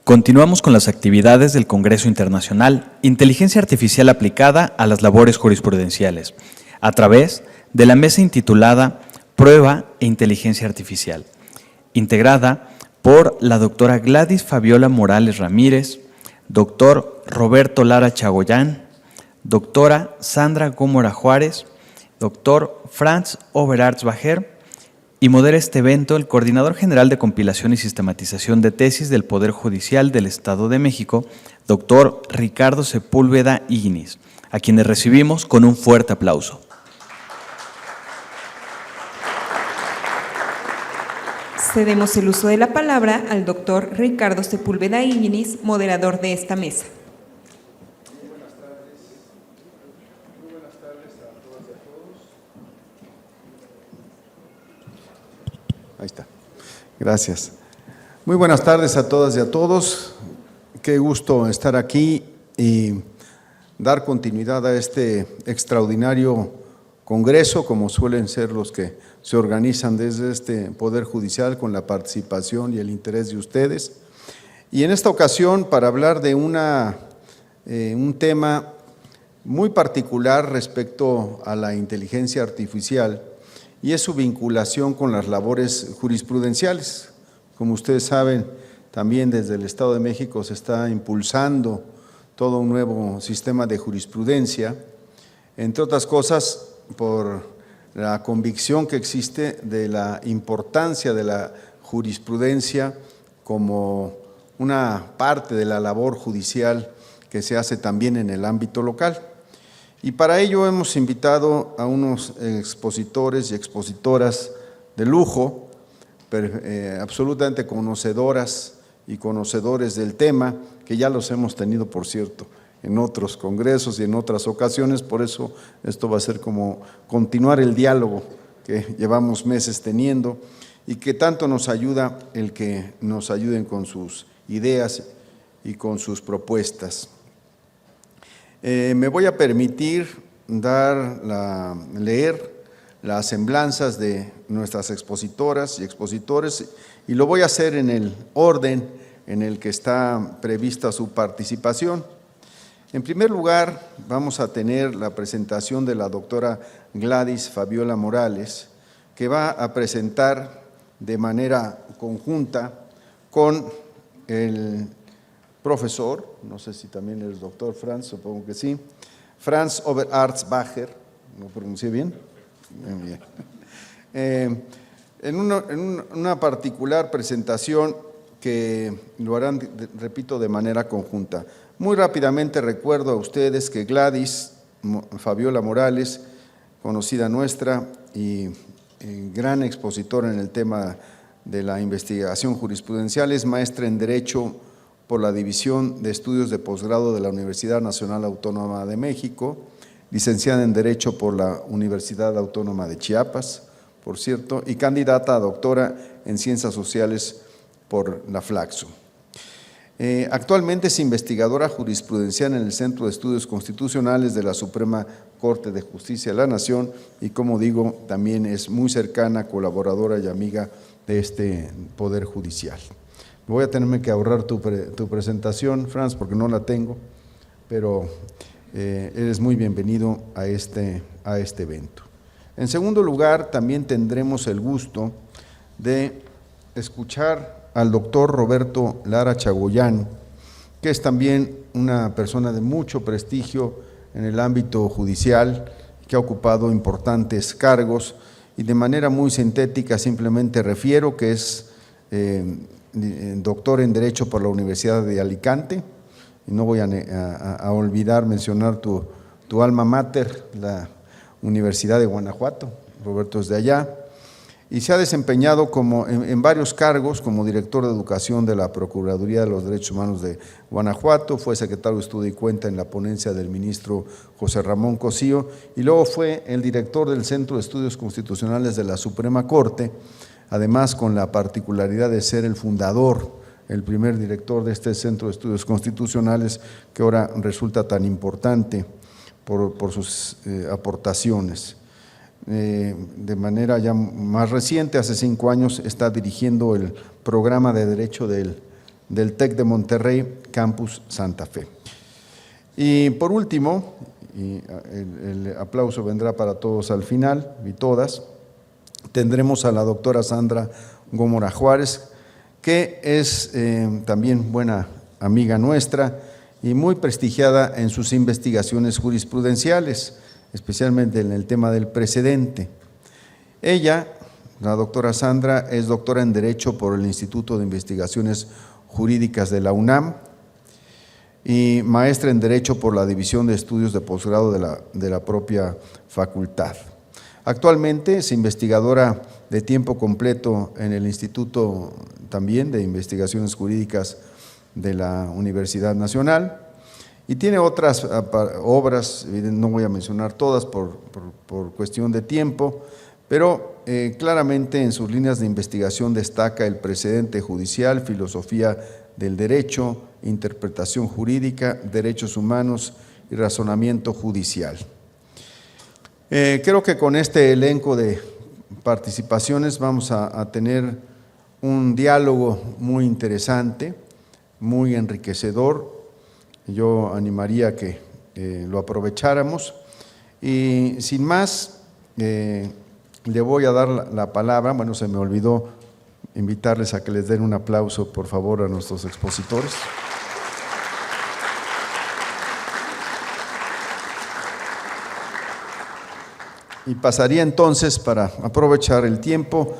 Continuamos con las actividades del Congreso Internacional Inteligencia Artificial aplicada a las labores jurisprudenciales, a través de la mesa intitulada Prueba e Inteligencia Artificial, integrada por la doctora Gladys Fabiola Morales Ramírez, doctor Roberto Lara Chagoyán, doctora Sandra Gómora Juárez, doctor Franz Oberarts-Bajer, y modera este evento el Coordinador General de Compilación y Sistematización de Tesis del Poder Judicial del Estado de México, doctor Ricardo Sepúlveda Ignis, a quienes recibimos con un fuerte aplauso. Cedemos el uso de la palabra al doctor Ricardo Sepúlveda Ignis, moderador de esta mesa. Muy buenas tardes a todas y a todos. Ahí está. Gracias. Muy buenas tardes a todas y a todos. Qué gusto estar aquí y dar continuidad a este extraordinario congreso, como suelen ser los que se organizan desde este Poder Judicial con la participación y el interés de ustedes. Y en esta ocasión, para hablar de un tema muy particular respecto a la inteligencia artificial, y es su vinculación con las labores jurisprudenciales. Como ustedes saben, también desde el Estado de México se está impulsando todo un nuevo sistema de jurisprudencia, entre otras cosas por la convicción que existe de la importancia de la jurisprudencia como una parte de la labor judicial que se hace también en el ámbito local. Y para ello hemos invitado a unos expositores y expositoras de lujo, absolutamente conocedoras y conocedores del tema, que ya los hemos tenido, por cierto, en otros congresos y en otras ocasiones. Por eso esto va a ser como continuar el diálogo que llevamos meses teniendo y que tanto nos ayuda el que nos ayuden con sus ideas y con sus propuestas. Me voy a permitir leer las semblanzas de nuestras expositoras y expositores, y lo voy a hacer en el orden en el que está prevista su participación. En primer lugar, vamos a tener la presentación de la doctora Gladys Fabiola Morales, que va a presentar de manera conjunta con el profesor, no sé si también es doctor Franz, supongo que sí, Franz Oberarts-Bajer, ¿lo pronuncié bien? Bien. En una particular presentación que lo harán, repito, de manera conjunta. Muy rápidamente recuerdo a ustedes que Gladys Fabiola Morales, conocida nuestra y gran expositora en el tema de la investigación jurisprudencial, es maestra en Derecho por la División de Estudios de Posgrado de la Universidad Nacional Autónoma de México, licenciada en Derecho por la Universidad Autónoma de Chiapas, por cierto, y candidata a doctora en Ciencias Sociales por la Flaxo. Actualmente es investigadora jurisprudencial en el Centro de Estudios Constitucionales de la Suprema Corte de Justicia de la Nación y, como digo, también es muy cercana, colaboradora y amiga de este Poder Judicial. Voy a tenerme que ahorrar tu presentación, Franz, porque no la tengo, pero eres muy bienvenido a este evento. En segundo lugar, también tendremos el gusto de escuchar al doctor Roberto Lara Chagoyán, que es también una persona de mucho prestigio en el ámbito judicial, que ha ocupado importantes cargos, y de manera muy sintética simplemente refiero que es doctor en Derecho por la Universidad de Alicante, y no voy a olvidar mencionar tu alma mater, la Universidad de Guanajuato. Roberto es de allá, y se ha desempeñado en varios cargos como director de Educación de la Procuraduría de los Derechos Humanos de Guanajuato, fue secretario de Estudio y Cuenta en la ponencia del ministro José Ramón Cosío, y luego fue el director del Centro de Estudios Constitucionales de la Suprema Corte, además con la particularidad de ser el fundador, el primer director de este Centro de Estudios Constitucionales, que ahora resulta tan importante por sus aportaciones. De manera ya más reciente, hace 5 años, está dirigiendo el programa de Derecho del del TEC de Monterrey, Campus Santa Fe. Y por último, y el aplauso vendrá para todos al final y todas, tendremos a la doctora Sandra Gómora Juárez, que es también buena amiga nuestra y muy prestigiada en sus investigaciones jurisprudenciales, especialmente en el tema del precedente. Ella, la doctora Sandra, es doctora en Derecho por el Instituto de Investigaciones Jurídicas de la UNAM y maestra en Derecho por la División de Estudios de Posgrado de la propia facultad. Actualmente es investigadora de tiempo completo en el Instituto también de Investigaciones Jurídicas de la Universidad Nacional y tiene otras obras, no voy a mencionar todas por cuestión de tiempo, pero claramente en sus líneas de investigación destaca el precedente judicial, filosofía del derecho, interpretación jurídica, derechos humanos y razonamiento judicial. Creo que con este elenco de participaciones vamos a tener un diálogo muy interesante, muy enriquecedor. Yo animaría que lo aprovecháramos y sin más le voy a dar la palabra. Bueno, se me olvidó invitarles a que les den un aplauso, por favor, a nuestros expositores. Y pasaría entonces, para aprovechar el tiempo,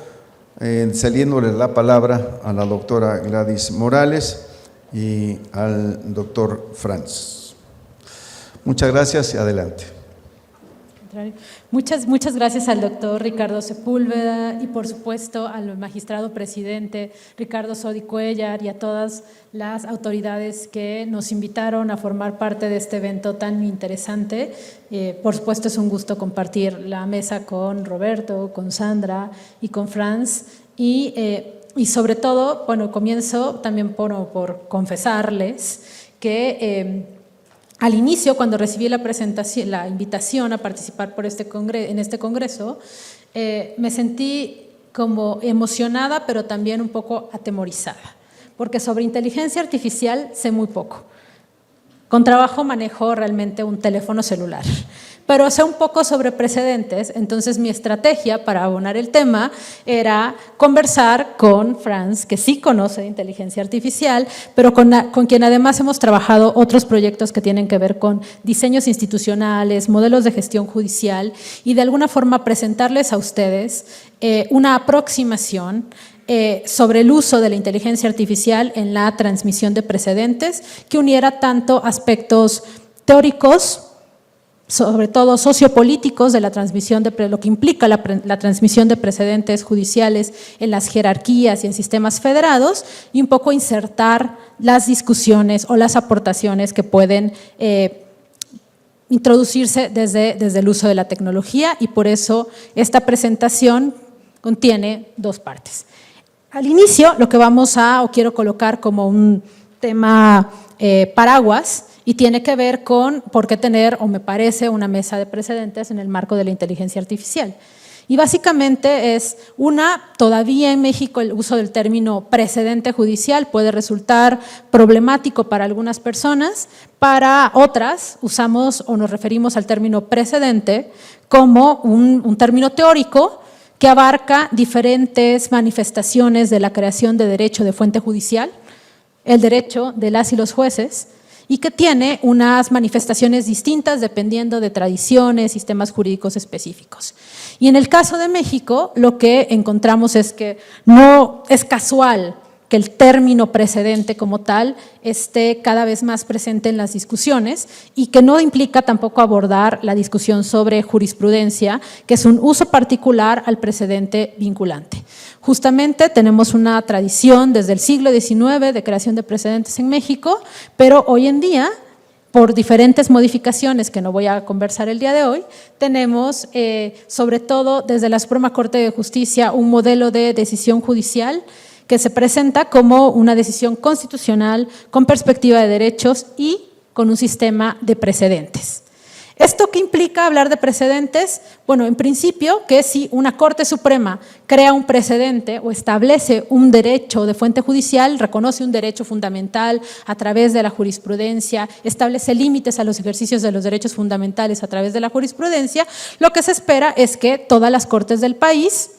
cediéndole la palabra a la doctora Gladys Morales y al doctor Franz. Muchas gracias y adelante. Muchas gracias al doctor Ricardo Sepúlveda y por supuesto al magistrado presidente Ricardo Sodi Cuéllar y a todas las autoridades que nos invitaron a formar parte de este evento tan interesante. Por supuesto es un gusto compartir la mesa con Roberto, con Sandra y con Franz y sobre todo, bueno, comienzo también por confesarles que al inicio, cuando recibí la invitación a participar en este congreso, me sentí como emocionada, pero también un poco atemorizada, porque sobre inteligencia artificial sé muy poco. Con trabajo manejo realmente un teléfono celular, pero sé un poco sobre precedentes, entonces mi estrategia para abonar el tema era conversar con Franz, que sí conoce de inteligencia artificial, pero con quien además hemos trabajado otros proyectos que tienen que ver con diseños institucionales, modelos de gestión judicial y de alguna forma presentarles a ustedes una aproximación sobre el uso de la inteligencia artificial en la transmisión de precedentes que uniera tanto aspectos teóricos, sobre todo sociopolíticos de la transmisión de lo que implica la transmisión de precedentes judiciales en las jerarquías y en sistemas federados y un poco insertar las discusiones o las aportaciones que pueden introducirse desde el uso de la tecnología y por eso esta presentación contiene dos partes. Al inicio lo que quiero colocar como un tema paraguas y tiene que ver con por qué tener, o me parece, una mesa de precedentes en el marco de la inteligencia artificial. Y básicamente todavía en México el uso del término precedente judicial puede resultar problemático para algunas personas, para otras usamos o nos referimos al término precedente como un término teórico que abarca diferentes manifestaciones de la creación de derecho de fuente judicial, el derecho de las y los jueces, y que tiene unas manifestaciones distintas dependiendo de tradiciones, sistemas jurídicos específicos. Y en el caso de México, lo que encontramos es que no es casual que el término precedente como tal esté cada vez más presente en las discusiones y que no implica tampoco abordar la discusión sobre jurisprudencia, que es un uso particular al precedente vinculante. Justamente tenemos una tradición desde el siglo XIX de creación de precedentes en México, pero hoy en día, por diferentes modificaciones que no voy a conversar el día de hoy, tenemos sobre todo desde la Suprema Corte de Justicia un modelo de decisión judicial que se presenta como una decisión constitucional con perspectiva de derechos y con un sistema de precedentes. ¿Esto qué implica hablar de precedentes? Bueno, en principio, que si una Corte Suprema crea un precedente o establece un derecho de fuente judicial, reconoce un derecho fundamental a través de la jurisprudencia, establece límites a los ejercicios de los derechos fundamentales a través de la jurisprudencia, lo que se espera es que todas las cortes del país,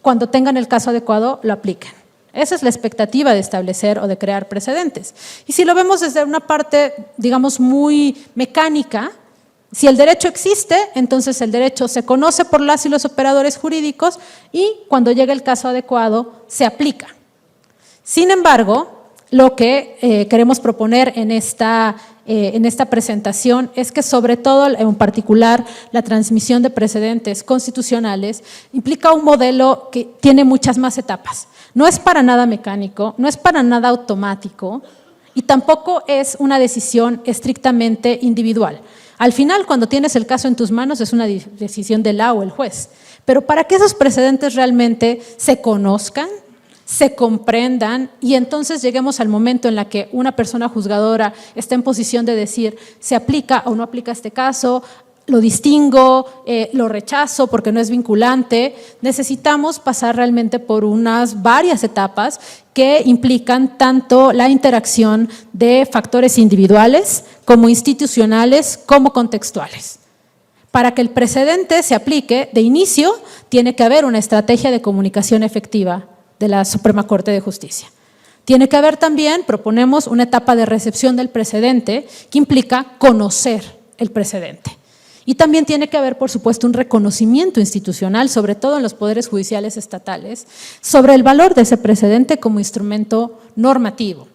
cuando tengan el caso adecuado, lo apliquen. Esa es la expectativa de establecer o de crear precedentes. Y si lo vemos desde una parte, digamos, muy mecánica, si el derecho existe, entonces el derecho se conoce por las y los operadores jurídicos y cuando llega el caso adecuado se aplica. Sin embargo, lo que queremos proponer en esta presentación es que sobre todo, en particular, la transmisión de precedentes constitucionales implica un modelo que tiene muchas más etapas. No es para nada mecánico, no es para nada automático y tampoco es una decisión estrictamente individual. Al final, cuando tienes el caso en tus manos, es una decisión del la o el juez. Pero para que esos precedentes realmente se conozcan, se comprendan y entonces lleguemos al momento en la que una persona juzgadora está en posición de decir se aplica o no aplica este caso, lo distingo, lo rechazo porque no es vinculante, necesitamos pasar realmente por unas varias etapas que implican tanto la interacción de factores individuales como institucionales como contextuales. Para que el precedente se aplique, de inicio tiene que haber una estrategia de comunicación efectiva de la Suprema Corte de Justicia. Tiene que haber también, proponemos, una etapa de recepción del precedente que implica conocer el precedente. Y también tiene que haber, por supuesto, un reconocimiento institucional, sobre todo en los poderes judiciales estatales, sobre el valor de ese precedente como instrumento normativo.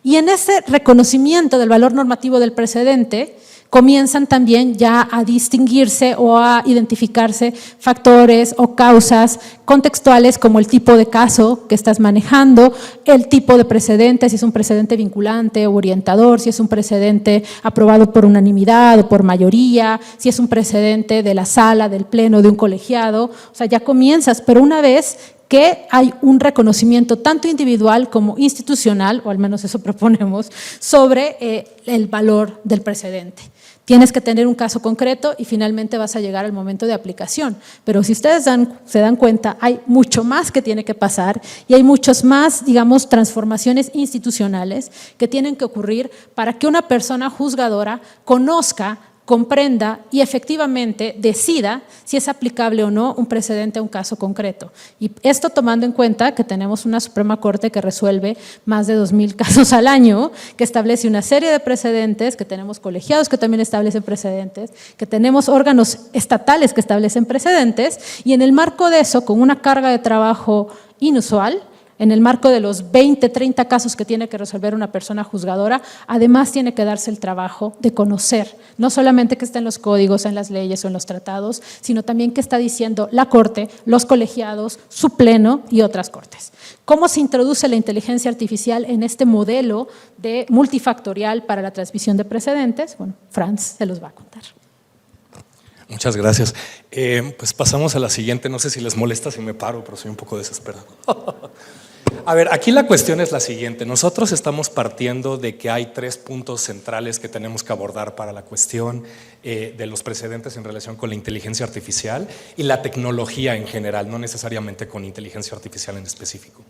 Y en ese reconocimiento del valor normativo del precedente, comienzan también ya a distinguirse o a identificarse factores o causas contextuales como el tipo de caso que estás manejando, el tipo de precedente, si es un precedente vinculante o orientador, si es un precedente aprobado por unanimidad o por mayoría, si es un precedente de la sala, del pleno, de un colegiado, o sea, ya comienzas, pero una vez que hay un reconocimiento tanto individual como institucional, o al menos eso proponemos, sobre el valor del precedente. Tienes que tener un caso concreto y finalmente vas a llegar al momento de aplicación. Pero si ustedes se dan cuenta, hay mucho más que tiene que pasar y hay muchas más, digamos, transformaciones institucionales que tienen que ocurrir para que una persona juzgadora conozca, comprenda y efectivamente decida si es aplicable o no un precedente a un caso concreto. Y esto tomando en cuenta que tenemos una Suprema Corte que resuelve más de 2,000 casos al año, que establece una serie de precedentes, que tenemos colegiados que también establecen precedentes, que tenemos órganos estatales que establecen precedentes y en el marco de eso, con una carga de trabajo inusual, en el marco de los 20, 30 casos que tiene que resolver una persona juzgadora, además tiene que darse el trabajo de conocer, no solamente que está en los códigos, en las leyes o en los tratados, sino también qué está diciendo la Corte, los colegiados, su pleno y otras cortes. ¿Cómo se introduce la inteligencia artificial en este modelo de multifactorial para la transmisión de precedentes? Bueno, Franz se los va a contar. Muchas gracias. Pues pasamos a la siguiente, no sé si les molesta si me paro, pero soy un poco desesperado. A ver, aquí la cuestión es la siguiente. Nosotros estamos partiendo de que hay 3 puntos centrales que tenemos que abordar para la cuestión de los precedentes en relación con la inteligencia artificial y la tecnología en general, no necesariamente con inteligencia artificial en específico.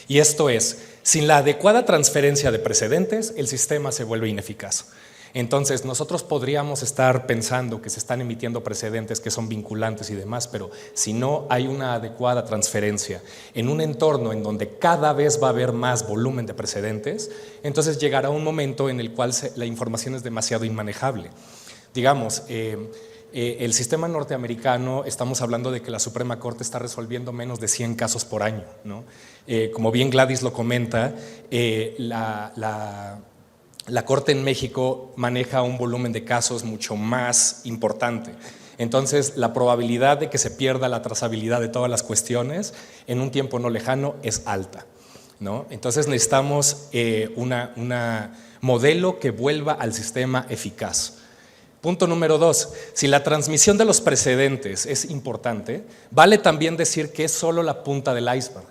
Y esto es, sin la adecuada transferencia de precedentes, el sistema se vuelve ineficaz. Entonces, nosotros podríamos estar pensando que se están emitiendo precedentes que son vinculantes y demás, pero si no hay una adecuada transferencia en un entorno en donde cada vez va a haber más volumen de precedentes, entonces llegará un momento en el cual la información es demasiado inmanejable. Digamos, el sistema norteamericano, estamos hablando de que la Suprema Corte está resolviendo menos de 100 casos por año, ¿no? Como bien Gladys lo comenta, la Corte en México maneja un volumen de casos mucho más importante. Entonces, la probabilidad de que se pierda la trazabilidad de todas las cuestiones en un tiempo no lejano es alta, ¿no? Entonces, necesitamos un modelo que vuelva al sistema eficaz. Punto número 2, si la transmisión de los precedentes es importante, vale también decir que es solo la punta del iceberg.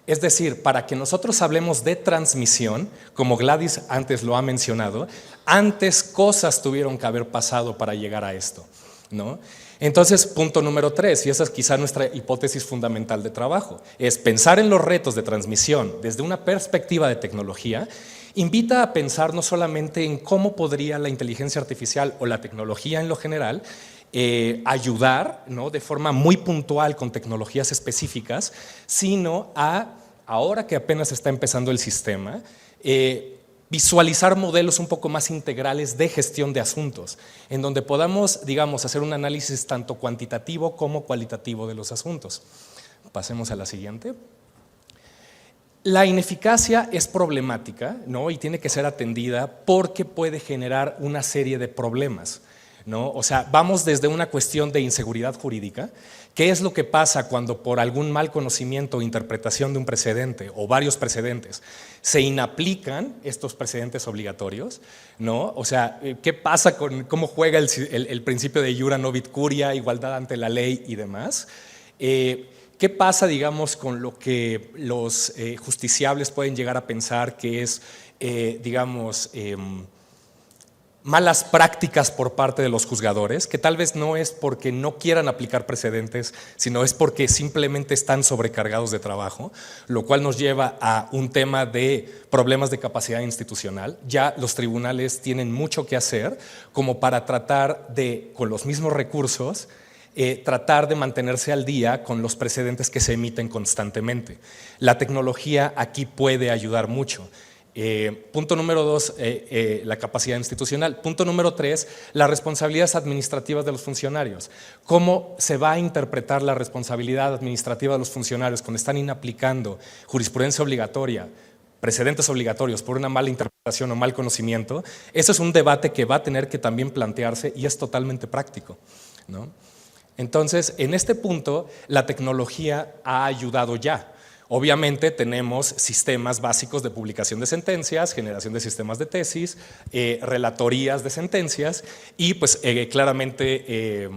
Es decir, para que nosotros hablemos de transmisión, como Gladys antes lo ha mencionado, antes cosas tuvieron que haber pasado para llegar a esto, ¿no? Entonces, punto número 3, y esa es quizá nuestra hipótesis fundamental de trabajo, es pensar en los retos de transmisión desde una perspectiva de tecnología. Invita a pensar no solamente en cómo podría la inteligencia artificial o la tecnología en lo general ayudar, ¿no?, de forma muy puntual con tecnologías específicas, sino a, ahora que apenas está empezando el sistema, visualizar modelos un poco más integrales de gestión de asuntos, en donde podamos, digamos, hacer un análisis tanto cuantitativo como cualitativo de los asuntos. Pasemos a la siguiente. La ineficacia es problemática, ¿no?, y tiene que ser atendida porque puede generar una serie de problemas, ¿no? O sea, vamos desde una cuestión de inseguridad jurídica. ¿Qué es lo que pasa cuando por algún mal conocimiento o interpretación de un precedente o varios precedentes se inaplican estos precedentes obligatorios, ¿no? O sea, ¿qué pasa con cómo juega el principio de iura novit curia, igualdad ante la ley y demás? ¿Qué pasa, digamos, con lo que los justiciables pueden llegar a pensar que es, digamos, malas prácticas por parte de los juzgadores, que tal vez no es porque no quieran aplicar precedentes, sino es porque simplemente están sobrecargados de trabajo, lo cual nos lleva a un tema de problemas de capacidad institucional? Ya los tribunales tienen mucho que hacer como para tratar de, con los mismos recursos, tratar de mantenerse al día con los precedentes que se emiten constantemente. La tecnología aquí puede ayudar mucho. Punto número 2, la capacidad institucional. Punto número 3, las responsabilidades administrativas de los funcionarios. ¿Cómo se va a interpretar la responsabilidad administrativa de los funcionarios cuando están inaplicando jurisprudencia obligatoria, precedentes obligatorios por una mala interpretación o mal conocimiento? Ese es un debate que va a tener que también plantearse y es totalmente práctico, ¿no? Entonces, en este punto, la tecnología ha ayudado ya. Obviamente tenemos sistemas básicos de publicación de sentencias, generación de sistemas de tesis, relatorías de sentencias y pues claramente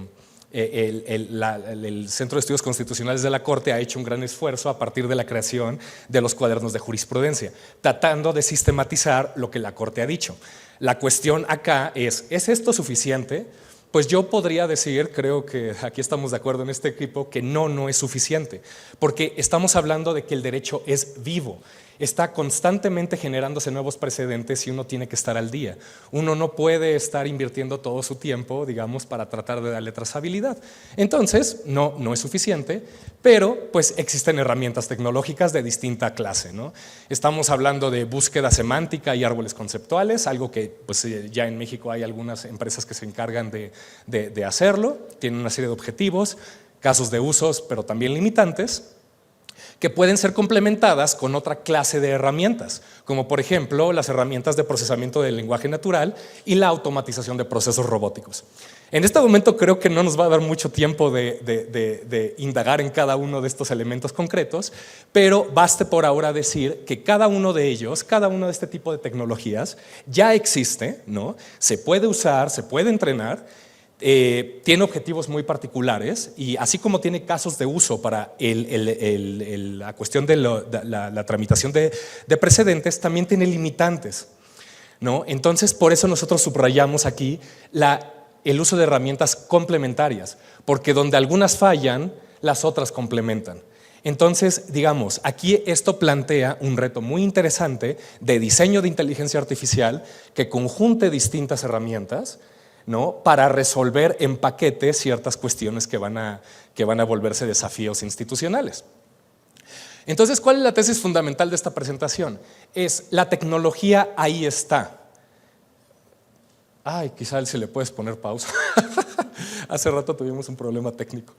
el Centro de Estudios Constitucionales de la Corte ha hecho un gran esfuerzo a partir de la creación de los cuadernos de jurisprudencia, tratando de sistematizar lo que la Corte ha dicho. La cuestión acá ¿es esto suficiente? Pues yo podría decir, creo que aquí estamos de acuerdo en este equipo, que no es suficiente, porque estamos hablando de que el derecho es vivo, está constantemente generándose nuevos precedentes y uno tiene que estar al día. Uno no puede estar invirtiendo todo su tiempo, digamos, para tratar de darle trazabilidad. Entonces, no es suficiente, pero pues existen herramientas tecnológicas de distinta clase, ¿no? Estamos hablando de búsqueda semántica y árboles conceptuales, algo que pues ya en México hay algunas empresas que se encargan de hacerlo, tienen una serie de objetivos, casos de usos, pero también limitantes, que pueden ser complementadas con otra clase de herramientas, como por ejemplo las herramientas de procesamiento del lenguaje natural y la automatización de procesos robóticos. En este momento creo que no nos va a dar mucho tiempo de indagar en cada uno de estos elementos concretos, pero baste por ahora decir que cada uno de ellos, cada uno de este tipo de tecnologías ya existe, ¿no? Se puede usar, se puede entrenar. Tiene objetivos muy particulares y así como tiene casos de uso para la cuestión de la tramitación de precedentes, también tiene limitantes, ¿no? Entonces, por eso nosotros subrayamos aquí el uso de herramientas complementarias, porque donde algunas fallan, las otras complementan. Entonces, digamos, aquí esto plantea un reto muy interesante de diseño de inteligencia artificial que conjunte distintas herramientas, ¿no?, para resolver en paquete ciertas cuestiones que van a volverse desafíos institucionales. Entonces, ¿cuál es la tesis fundamental de esta presentación? Es la tecnología ahí está. Ay, quizá se le puedes poner pausa. Hace rato tuvimos un problema técnico.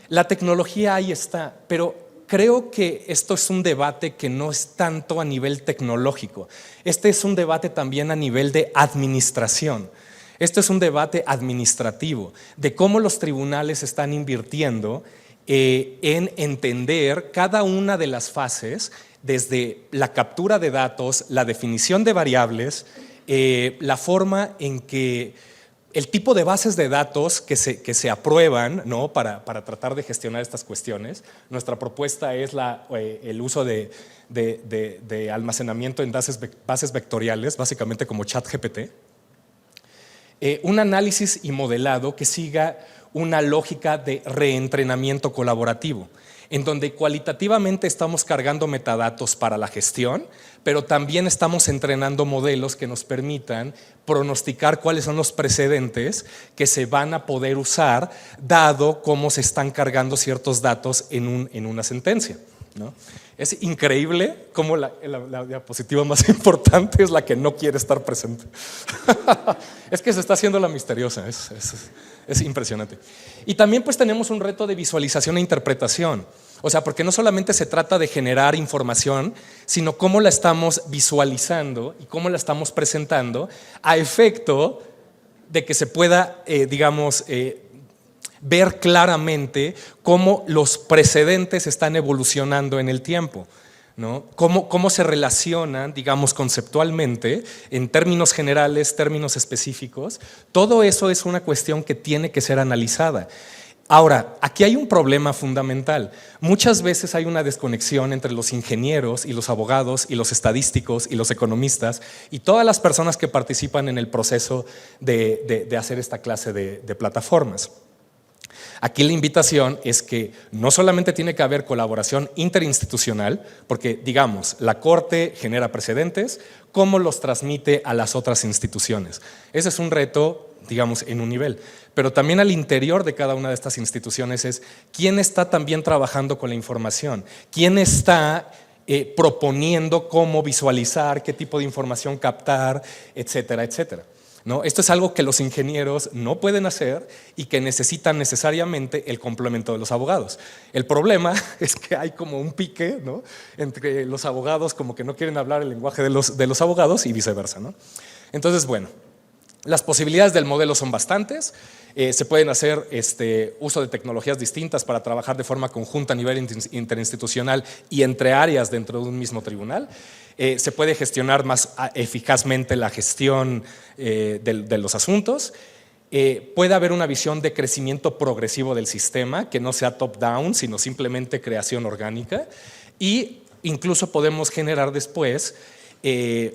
La tecnología ahí está, pero creo que esto es un debate que no es tanto a nivel tecnológico. Este es un debate también a nivel de administración. Esto es un debate administrativo de cómo los tribunales están invirtiendo en entender cada una de las fases, desde la captura de datos, la definición de variables, la forma en que el tipo de bases de datos que se aprueban, ¿no?, para tratar de gestionar estas cuestiones. Nuestra propuesta es el uso de almacenamiento en bases vectoriales, básicamente como ChatGPT. Un análisis y modelado que siga una lógica de reentrenamiento colaborativo, en donde cualitativamente estamos cargando metadatos para la gestión, pero también estamos entrenando modelos que nos permitan pronosticar cuáles son los precedentes que se van a poder usar dado cómo se están cargando ciertos datos en una sentencia, ¿no? Es increíble cómo la diapositiva más importante es la que no quiere estar presente. Es que se está haciendo la misteriosa, es impresionante. Y también pues tenemos un reto de visualización e interpretación. O sea, porque no solamente se trata de generar información, sino cómo la estamos visualizando y cómo la estamos presentando a efecto de que se pueda, ver claramente cómo los precedentes están evolucionando en el tiempo, ¿no? Cómo se relacionan, digamos, conceptualmente, en términos generales, términos específicos. Todo eso es una cuestión que tiene que ser analizada. Ahora, aquí hay un problema fundamental. Muchas veces hay una desconexión entre los ingenieros y los abogados y los estadísticos y los economistas y todas las personas que participan en el proceso de hacer esta clase de plataformas. Aquí la invitación es que no solamente tiene que haber colaboración interinstitucional, porque digamos, la Corte genera precedentes, ¿cómo los transmite a las otras instituciones? Ese es un reto, digamos, en un nivel. Pero también al interior de cada una de estas instituciones es quién está también trabajando con la información, quién está proponiendo cómo visualizar, qué tipo de información captar, etcétera, etcétera, ¿no? Esto es algo que los ingenieros no pueden hacer y que necesitan necesariamente el complemento de los abogados. El problema es que hay como un pique, ¿no?, entre los abogados, como que no quieren hablar el lenguaje de los abogados y viceversa, ¿no? Entonces, bueno, las posibilidades del modelo son bastantes. Se pueden hacer uso de tecnologías distintas para trabajar de forma conjunta a nivel interinstitucional y entre áreas dentro de un mismo tribunal. Se puede gestionar más eficazmente la gestión de los asuntos. Puede haber una visión de crecimiento progresivo del sistema, que no sea top-down, sino simplemente creación orgánica. Y incluso podemos generar después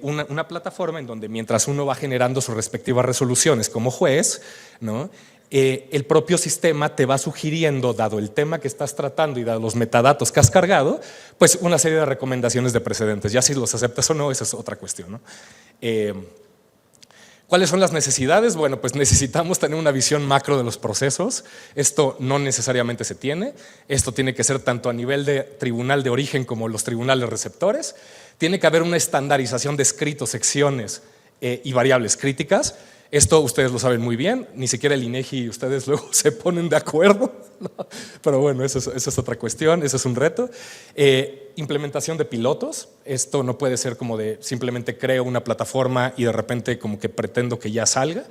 una plataforma en donde mientras uno va generando sus respectivas resoluciones como juez, ¿no?, el propio sistema te va sugiriendo, dado el tema que estás tratando y dado los metadatos que has cargado, pues una serie de recomendaciones de precedentes. Ya si los aceptas o no, esa es otra cuestión, ¿no? ¿Cuáles son las necesidades? Bueno, pues necesitamos tener una visión macro de los procesos. Esto no necesariamente se tiene. Esto tiene que ser tanto a nivel de tribunal de origen como los tribunales receptores. Tiene que haber una estandarización de escritos, secciones y variables críticas. Esto ustedes lo saben muy bien, ni siquiera el INEGI y ustedes luego se ponen de acuerdo, ¿no? Pero bueno, esa es otra cuestión, ese es un reto. Implementación de pilotos, esto no puede ser como de simplemente creo una plataforma y de repente como que pretendo que ya salga.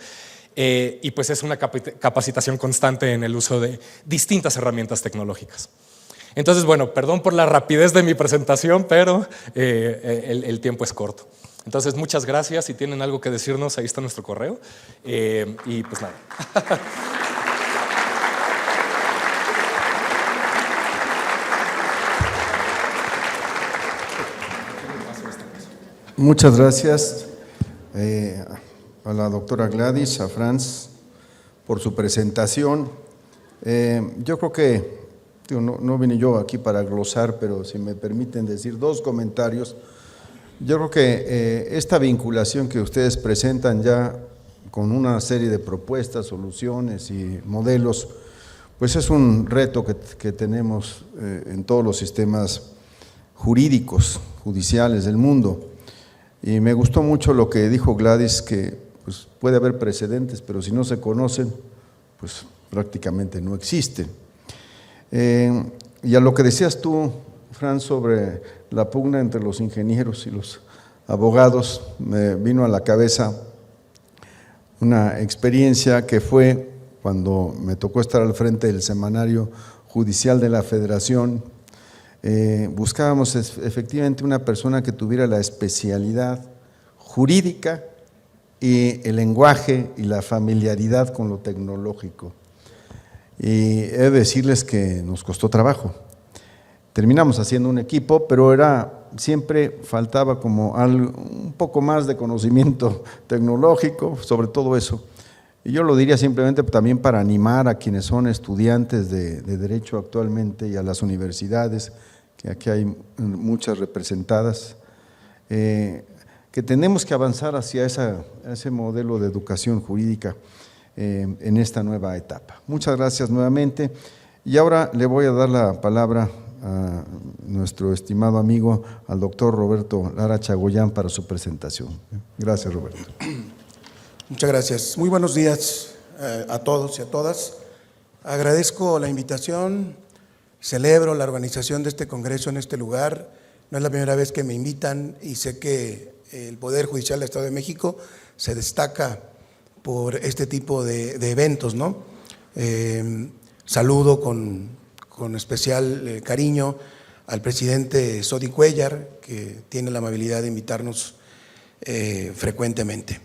Y pues es una capacitación constante en el uso de distintas herramientas tecnológicas. Entonces, bueno, perdón por la rapidez de mi presentación, pero el tiempo es corto. Entonces, muchas gracias. Si tienen algo que decirnos, ahí está nuestro correo. Y pues nada. Muchas gracias a la doctora Gladys, a Franz, por su presentación. Yo creo que, no vine yo aquí para glosar, pero si me permiten decir dos comentarios. Yo creo que esta vinculación que ustedes presentan ya con una serie de propuestas, soluciones y modelos, pues es un reto que tenemos en todos los sistemas jurídicos, judiciales del mundo. Y me gustó mucho lo que dijo Gladys, que pues, puede haber precedentes, pero si no se conocen, pues prácticamente no existen. Y a lo que decías tú, Franz, sobre la pugna entre los ingenieros y los abogados, me vino a la cabeza una experiencia que fue cuando me tocó estar al frente del Semanario Judicial de la Federación. Buscábamos efectivamente una persona que tuviera la especialidad jurídica y el lenguaje y la familiaridad con lo tecnológico. Y he de decirles que nos costó trabajo. Terminamos haciendo un equipo, pero siempre faltaba como un poco más de conocimiento tecnológico sobre todo eso. Y yo lo diría simplemente también para animar a quienes son estudiantes de Derecho actualmente y a las universidades, que aquí hay muchas representadas, que tenemos que avanzar hacia ese modelo de educación jurídica en esta nueva etapa. Muchas gracias nuevamente. Y ahora le voy a dar la palabra a nuestro estimado amigo, al doctor Roberto Lara Chagoyán, para su presentación. Gracias, Roberto. Muchas gracias. Muy buenos días a todos y a todas. Agradezco la invitación, celebro la organización de este congreso en este lugar. No es la primera vez que me invitan y sé que el Poder Judicial del Estado de México se destaca por este tipo de eventos, ¿no? Saludo con especial cariño al presidente Sodi Cuéllar, que tiene la amabilidad de invitarnos frecuentemente.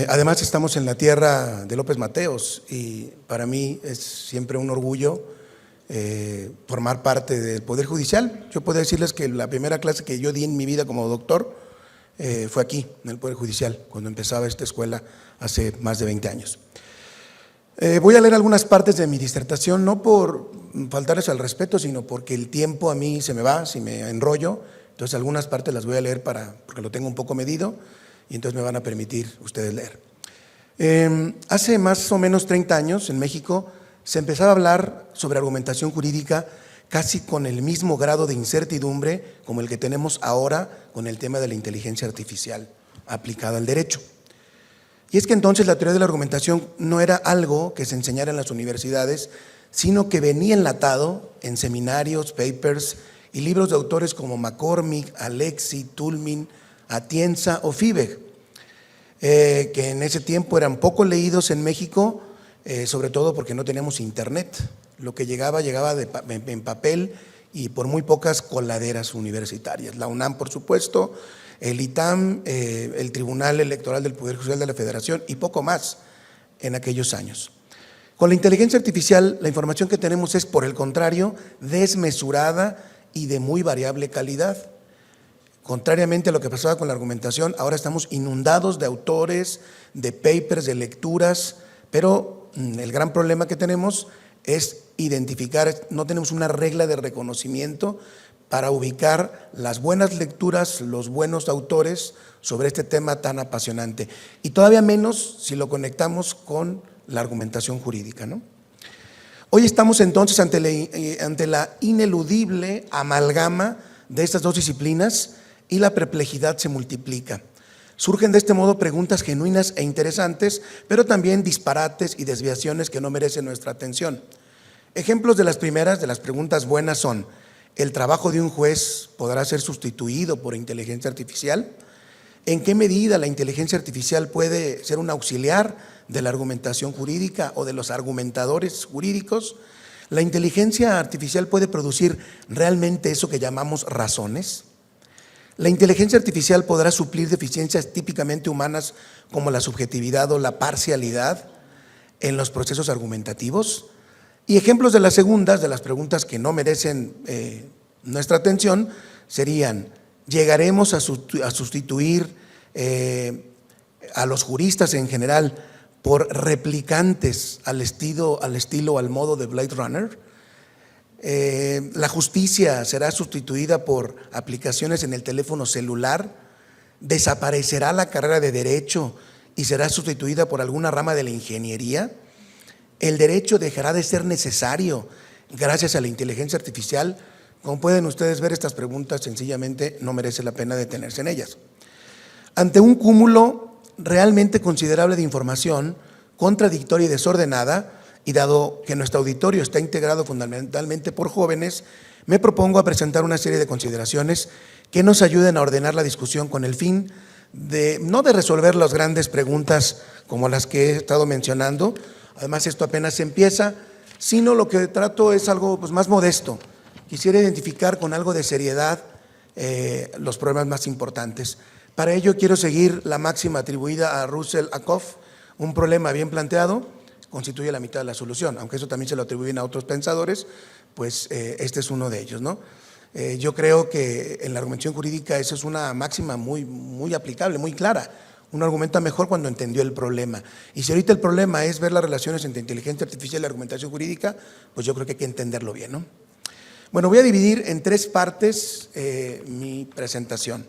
Además, estamos en la tierra de López Mateos y para mí es siempre un orgullo formar parte del Poder Judicial. Yo puedo decirles que la primera clase que yo di en mi vida como doctor fue aquí, en el Poder Judicial, cuando empezaba esta escuela hace más de 20 años. Voy a leer algunas partes de mi disertación, no por faltarles al respeto, sino porque el tiempo a mí se me va, si me enrollo. Entonces algunas partes las voy a leer porque lo tengo un poco medido y entonces me van a permitir ustedes leer. Hace más o menos 30 años en México se empezaba a hablar sobre argumentación jurídica casi con el mismo grado de incertidumbre como el que tenemos ahora con el tema de la inteligencia artificial aplicada al derecho. Y es que entonces la teoría de la argumentación no era algo que se enseñara en las universidades, sino que venía enlatado en seminarios, papers y libros de autores como McCormick, Alexi, Toulmin, Atienza o Fibeg, que en ese tiempo eran poco leídos en México, sobre todo porque no teníamos internet. Lo que llegaba en papel y por muy pocas coladeras universitarias. La UNAM, por supuesto, el ITAM, el Tribunal Electoral del Poder Judicial de la Federación y poco más en aquellos años. Con la inteligencia artificial, la información que tenemos es, por el contrario, desmesurada y de muy variable calidad. Contrariamente a lo que pasaba con la argumentación, ahora estamos inundados de autores, de papers, de lecturas, pero el gran problema que tenemos es identificar, no tenemos una regla de reconocimiento para ubicar las buenas lecturas, los buenos autores sobre este tema tan apasionante. Y todavía menos si lo conectamos con la argumentación jurídica, ¿no? Hoy estamos entonces ante la ineludible amalgama de estas dos disciplinas y la perplejidad se multiplica. Surgen de este modo preguntas genuinas e interesantes, pero también disparates y desviaciones que no merecen nuestra atención. Ejemplos de las primeras, de las preguntas buenas son: ¿el trabajo de un juez podrá ser sustituido por inteligencia artificial? ¿En qué medida la inteligencia artificial puede ser un auxiliar de la argumentación jurídica o de los argumentadores jurídicos? ¿La inteligencia artificial puede producir realmente eso que llamamos razones? ¿La inteligencia artificial podrá suplir deficiencias típicamente humanas como la subjetividad o la parcialidad en los procesos argumentativos? Y ejemplos de las segundas, de las preguntas que no merecen nuestra atención, serían: ¿llegaremos a sustituir a los juristas en general por replicantes al estilo, al modo de Blade Runner? ¿La justicia será sustituida por aplicaciones en el teléfono celular? ¿Desaparecerá la carrera de Derecho y será sustituida por alguna rama de la ingeniería? ¿El derecho dejará de ser necesario gracias a la inteligencia artificial? Como pueden ustedes ver, estas preguntas sencillamente no merece la pena detenerse en ellas. Ante un cúmulo realmente considerable de información contradictoria y desordenada, y dado que nuestro auditorio está integrado fundamentalmente por jóvenes, me propongo a presentar una serie de consideraciones que nos ayuden a ordenar la discusión con el fin de no de resolver las grandes preguntas como las que he estado mencionando, además esto apenas empieza, sino lo que trato es algo más modesto. Quisiera identificar con algo de seriedad los problemas más importantes. Para ello quiero seguir la máxima atribuida a Russell Ackoff: un problema bien planteado constituye la mitad de la solución, aunque eso también se lo atribuyen a otros pensadores, pues este es uno de ellos, ¿no? Yo creo que en la argumentación jurídica esa es una máxima muy aplicable, muy clara. Uno argumenta mejor cuando entendió el problema. Y si ahorita el problema es ver las relaciones entre inteligencia artificial y argumentación jurídica, pues yo creo que hay que entenderlo bien, ¿no? Bueno, voy a dividir en 3 partes mi presentación.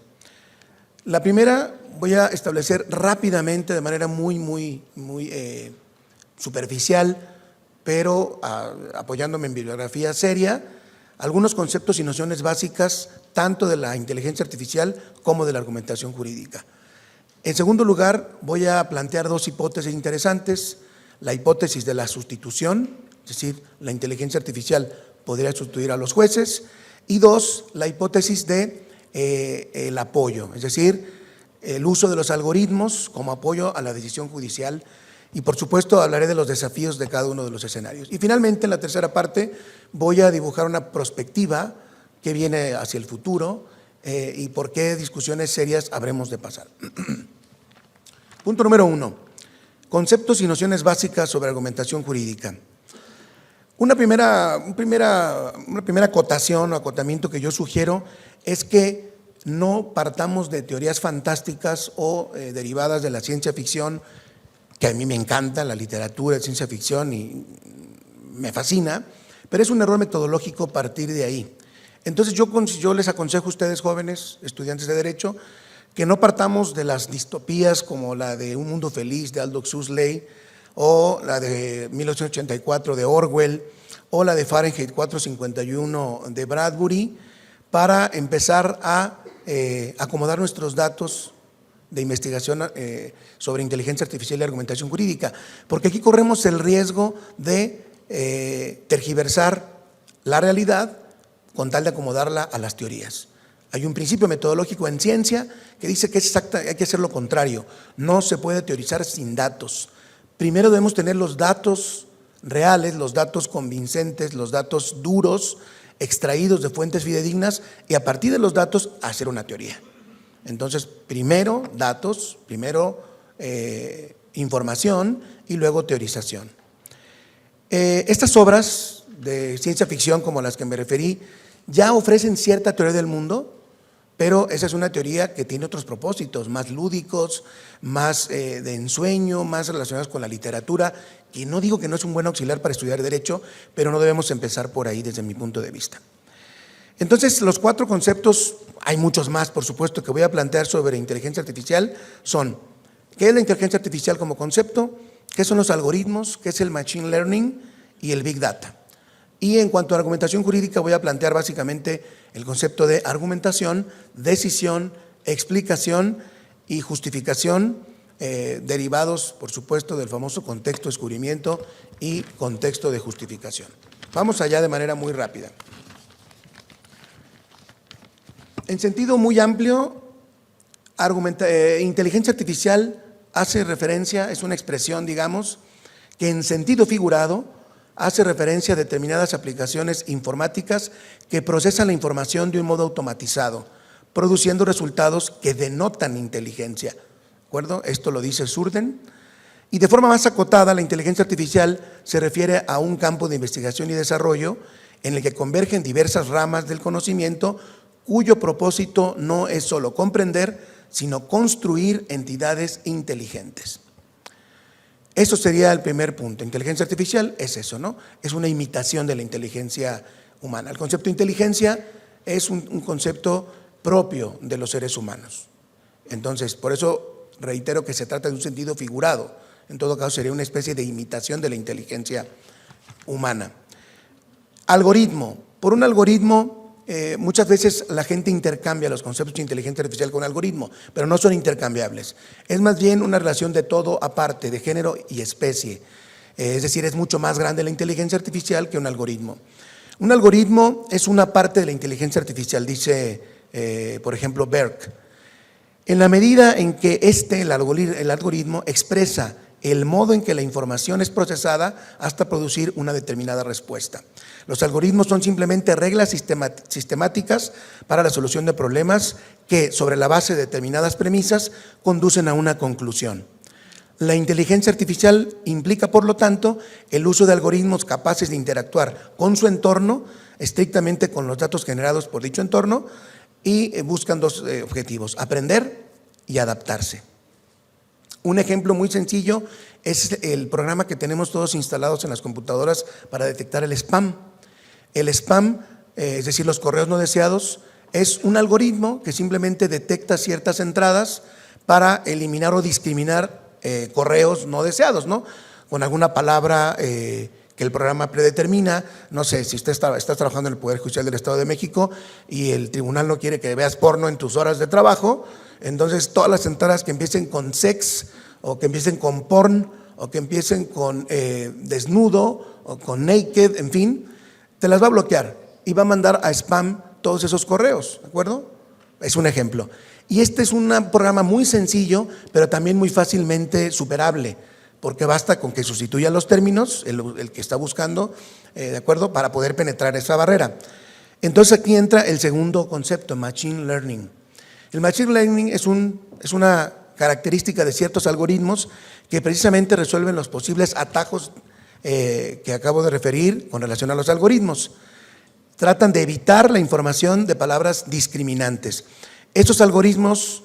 La primera voy a establecer rápidamente, de manera muy superficial, pero apoyándome en bibliografía seria, algunos conceptos y nociones básicas tanto de la inteligencia artificial como de la argumentación jurídica. En segundo lugar, voy a plantear 2 hipótesis interesantes: la hipótesis de la sustitución, es decir, la inteligencia artificial podría sustituir a los jueces, y 2, la hipótesis de el apoyo, es decir, el uso de los algoritmos como apoyo a la decisión judicial, y por supuesto hablaré de los desafíos de cada uno de los escenarios. Y finalmente, en la tercera parte, voy a dibujar una perspectiva que viene hacia el futuro y por qué discusiones serias habremos de pasar. Punto número 1, conceptos y nociones básicas sobre argumentación jurídica. Una primera acotación o acotamiento que yo sugiero es que no partamos de teorías fantásticas o derivadas de la ciencia ficción, que a mí me encanta la literatura de ciencia ficción y me fascina, pero es un error metodológico partir de ahí. Entonces yo les aconsejo a ustedes, jóvenes, estudiantes de Derecho, que no partamos de las distopías como la de Un Mundo Feliz de Aldous Huxley, o la de 1984 de Orwell, o la de Fahrenheit 451 de Bradbury, para empezar a acomodar nuestros datos de investigación sobre inteligencia artificial y argumentación jurídica, porque aquí corremos el riesgo de tergiversar la realidad con tal de acomodarla a las teorías. Hay un principio metodológico en ciencia que dice que hay que hacer lo contrario, no se puede teorizar sin datos. Primero debemos tener los datos reales, los datos convincentes, los datos duros, extraídos de fuentes fidedignas, y a partir de los datos hacer una teoría. Entonces, primero datos, primero información y luego teorización. Estas obras de ciencia ficción, como las que me referí, ya ofrecen cierta teoría del mundo, pero esa es una teoría que tiene otros propósitos, más lúdicos, más de ensueño, más relacionados con la literatura, que no digo que no es un buen auxiliar para estudiar Derecho, pero no debemos empezar por ahí desde mi punto de vista. Entonces, los 4 conceptos, hay muchos más, por supuesto, que voy a plantear sobre inteligencia artificial, son: ¿qué es la inteligencia artificial como concepto? ¿Qué son los algoritmos? ¿Qué es el machine learning? Y el big data. Y en cuanto a argumentación jurídica, voy a plantear básicamente el concepto de argumentación, decisión, explicación y justificación, derivados, por supuesto, del famoso contexto de descubrimiento y contexto de justificación. Vamos allá de manera muy rápida. En sentido muy amplio, inteligencia artificial hace referencia, es una expresión, digamos, que en sentido figurado hace referencia a determinadas aplicaciones informáticas que procesan la información de un modo automatizado, produciendo resultados que denotan inteligencia. ¿De acuerdo? Esto lo dice Surden. Y de forma más acotada, la inteligencia artificial se refiere a un campo de investigación y desarrollo en el que convergen diversas ramas del conocimiento, cuyo propósito no es solo comprender, sino construir entidades inteligentes. Eso sería el primer punto. Inteligencia artificial es eso, ¿no? Es una imitación de la inteligencia humana. El concepto de inteligencia es un concepto propio de los seres humanos. Entonces, por eso reitero que se trata de un sentido figurado. En todo caso, sería una especie de imitación de la inteligencia humana. Algoritmo. Por un algoritmo, muchas veces la gente intercambia los conceptos de inteligencia artificial con algoritmo, pero no son intercambiables. Es más bien una relación de todo aparte, de género y especie. Es decir, es mucho más grande la inteligencia artificial que un algoritmo. Un algoritmo es una parte de la inteligencia artificial, dice, por ejemplo, Berk. En la medida en que el algoritmo expresa el modo en que la información es procesada hasta producir una determinada respuesta. Los algoritmos son simplemente reglas sistemáticas para la solución de problemas que, sobre la base de determinadas premisas, conducen a una conclusión. La inteligencia artificial implica, por lo tanto, el uso de algoritmos capaces de interactuar con su entorno, estrictamente con los datos generados por dicho entorno, y buscan dos objetivos: aprender y adaptarse. Un ejemplo muy sencillo es el programa que tenemos todos instalados en las computadoras para detectar el spam. El spam, es decir, los correos no deseados, es un algoritmo que simplemente detecta ciertas entradas para eliminar o discriminar correos no deseados, ¿no? Con alguna palabra que el programa predetermina. No sé, si usted está trabajando en el Poder Judicial del Estado de México y el tribunal no quiere que veas porno en tus horas de trabajo, entonces todas las entradas que empiecen con sex, o que empiecen con porn, o que empiecen con desnudo, o con naked, en fin, te las va a bloquear y va a mandar a spam todos esos correos, ¿de acuerdo? Es un ejemplo. Y este es un programa muy sencillo, pero también muy fácilmente superable, porque basta con que sustituya los términos, el que está buscando, ¿de acuerdo?, para poder penetrar esa barrera. Entonces aquí entra el segundo concepto, Machine Learning. El Machine Learning es una característica de ciertos algoritmos que precisamente resuelven los posibles atajos que acabo de referir con relación a los algoritmos. Tratan de evitar la información de palabras discriminantes. Estos algoritmos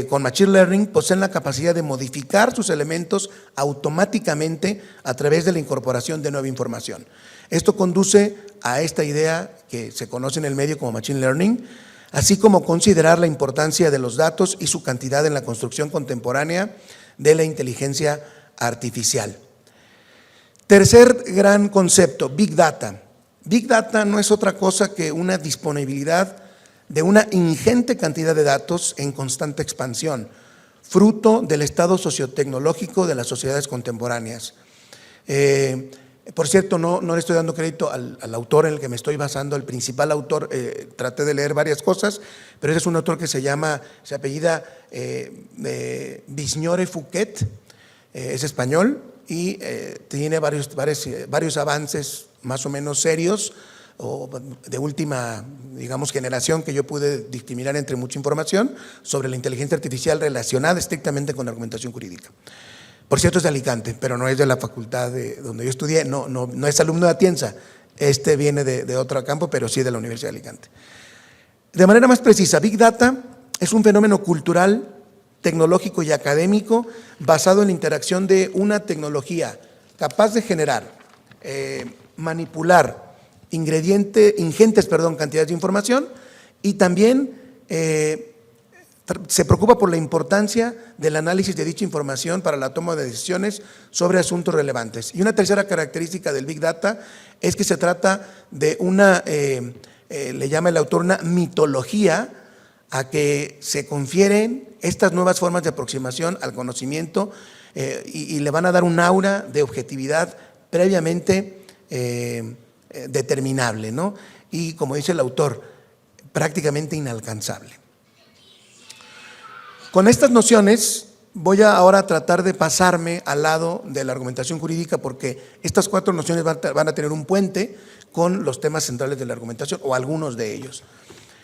con Machine Learning poseen la capacidad de modificar sus elementos automáticamente a través de la incorporación de nueva información. Esto conduce a esta idea que se conoce en el medio como Machine Learning, así como considerar la importancia de los datos y su cantidad en la construcción contemporánea de la inteligencia artificial. Tercer gran concepto, Big Data. Big Data no es otra cosa que una disponibilidad de una ingente cantidad de datos en constante expansión, fruto del estado sociotecnológico de las sociedades contemporáneas. Por cierto, no le estoy dando crédito al autor en el que me estoy basando, el principal autor. Traté de leer varias cosas, pero ese es un autor que se apellida Vignore Fouquet, es español y tiene varios avances más o menos serios o de última, digamos, generación que yo pude discriminar entre mucha información sobre la inteligencia artificial relacionada estrictamente con la argumentación jurídica. Por cierto, es de Alicante, pero no es de la facultad donde yo estudié, no es alumno de Atienza, viene de otro campo, pero sí de la Universidad de Alicante. De manera más precisa, Big Data es un fenómeno cultural, tecnológico y académico basado en la interacción de una tecnología capaz de generar, manipular ingentes cantidades de información y también se preocupa por la importancia del análisis de dicha información para la toma de decisiones sobre asuntos relevantes. Y una tercera característica del Big Data es que se trata de le llama el autor una mitología a que se confieren estas nuevas formas de aproximación al conocimiento y le van a dar un aura de objetividad previamente determinable, ¿no? Y como dice el autor, prácticamente inalcanzable. Con estas nociones voy ahora a tratar de pasarme al lado de la argumentación jurídica, porque estas 4 nociones van a tener un puente con los temas centrales de la argumentación, o algunos de ellos.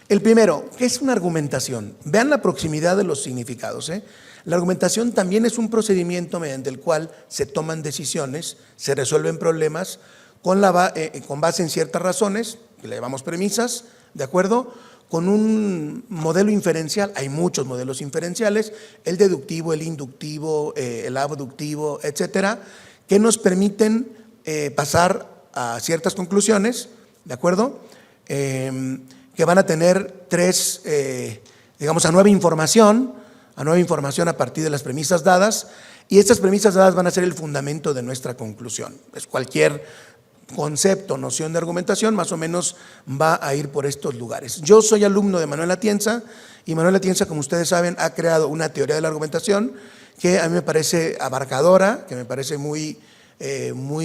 El primero, ¿qué es una argumentación? Vean la proximidad de los significados. La argumentación también es un procedimiento mediante el cual se toman decisiones, se resuelven problemas con base en ciertas razones, que le llamamos premisas, ¿de acuerdo?, con un modelo inferencial. Hay muchos modelos inferenciales, el deductivo, el inductivo, el abductivo, etcétera, que nos permiten pasar a ciertas conclusiones, ¿de acuerdo?, que van a tener a nueva información a partir de las premisas dadas, y estas premisas dadas van a ser el fundamento de nuestra conclusión. Es cualquier concepto, noción de argumentación, más o menos va a ir por estos lugares. Yo soy alumno de Manuel Atienza, y Manuel Atienza, como ustedes saben, ha creado una teoría de la argumentación que a mí me parece abarcadora, que me parece muy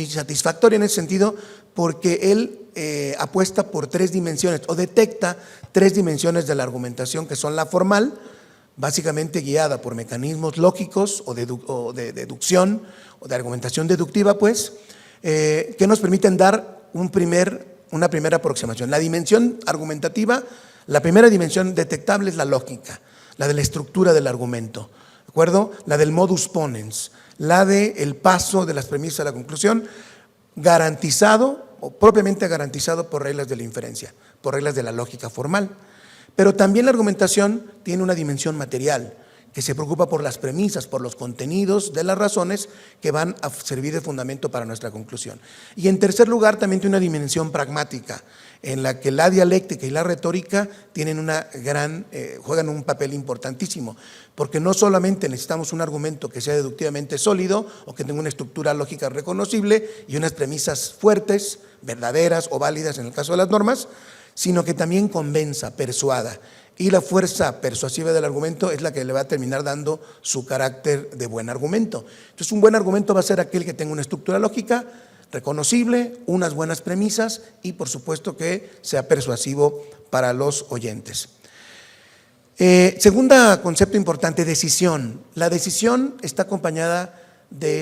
satisfactoria en ese sentido, porque él apuesta por 3 dimensiones, o detecta 3 dimensiones de la argumentación, que son la formal, básicamente guiada por mecanismos lógicos o de deducción o de argumentación deductiva, pues, que nos permiten dar una primera aproximación. La dimensión argumentativa, la primera dimensión detectable es la lógica, la de la estructura del argumento, ¿de acuerdo? La del modus ponens, la del paso de las premisas a la conclusión, garantizado o propiamente garantizado por reglas de la inferencia, por reglas de la lógica formal. Pero también la argumentación tiene una dimensión material, que se preocupa por las premisas, por los contenidos de las razones que van a servir de fundamento para nuestra conclusión. Y en tercer lugar, también tiene una dimensión pragmática, en la que la dialéctica y la retórica tienen juegan un papel importantísimo, porque no solamente necesitamos un argumento que sea deductivamente sólido o que tenga una estructura lógica reconocible y unas premisas fuertes, verdaderas o válidas en el caso de las normas, sino que también convenza, persuada. Y la fuerza persuasiva del argumento es la que le va a terminar dando su carácter de buen argumento. Entonces, un buen argumento va a ser aquel que tenga una estructura lógica reconocible, unas buenas premisas y, por supuesto, que sea persuasivo para los oyentes. Segundo concepto importante, decisión. La decisión está acompañada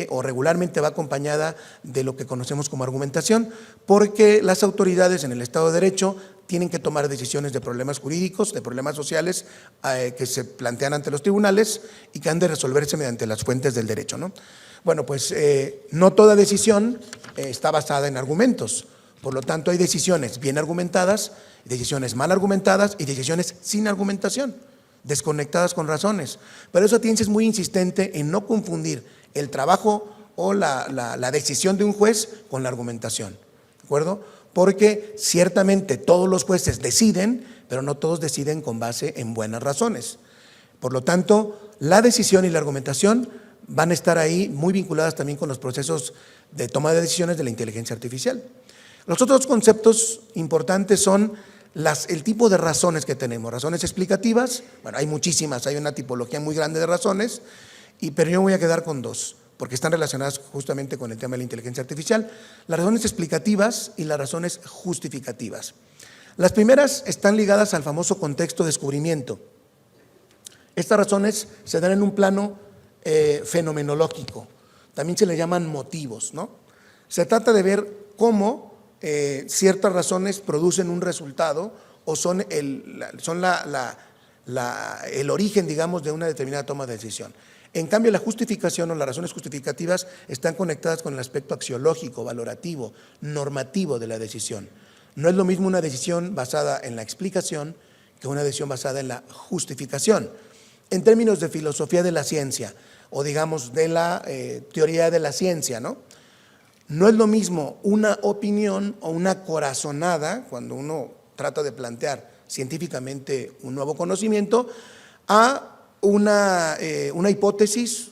o regularmente va acompañada de lo que conocemos como argumentación, porque las autoridades en el Estado de Derecho tienen que tomar decisiones de problemas jurídicos, de problemas sociales que se plantean ante los tribunales y que han de resolverse mediante las fuentes del derecho, ¿no? Bueno, pues no toda decisión está basada en argumentos, por lo tanto hay decisiones bien argumentadas, decisiones mal argumentadas y decisiones sin argumentación, desconectadas con razones. Pero esa ciencia es muy insistente en no confundir el trabajo o la decisión de un juez con la argumentación, ¿de acuerdo? Porque ciertamente todos los jueces deciden, pero no todos deciden con base en buenas razones. Por lo tanto, la decisión y la argumentación van a estar ahí muy vinculadas también con los procesos de toma de decisiones de la inteligencia artificial. Los otros conceptos importantes son el tipo de razones que tenemos. Razones explicativas, bueno, hay muchísimas, hay una tipología muy grande de razones, pero yo me voy a quedar con dos, porque están relacionadas justamente con el tema de la inteligencia artificial: las razones explicativas y las razones justificativas. Las primeras están ligadas al famoso contexto de descubrimiento. Estas razones se dan en un plano fenomenológico, también se le llaman motivos, ¿no? Se trata de ver cómo ciertas razones producen un resultado o son el origen, digamos, de una determinada toma de decisión. En cambio, la justificación o las razones justificativas están conectadas con el aspecto axiológico, valorativo, normativo de la decisión. No es lo mismo una decisión basada en la explicación que una decisión basada en la justificación. En términos de filosofía de la ciencia, o digamos de la teoría de la ciencia, ¿no? No es lo mismo una opinión o una corazonada, cuando uno trata de plantear científicamente un nuevo conocimiento, a una hipótesis,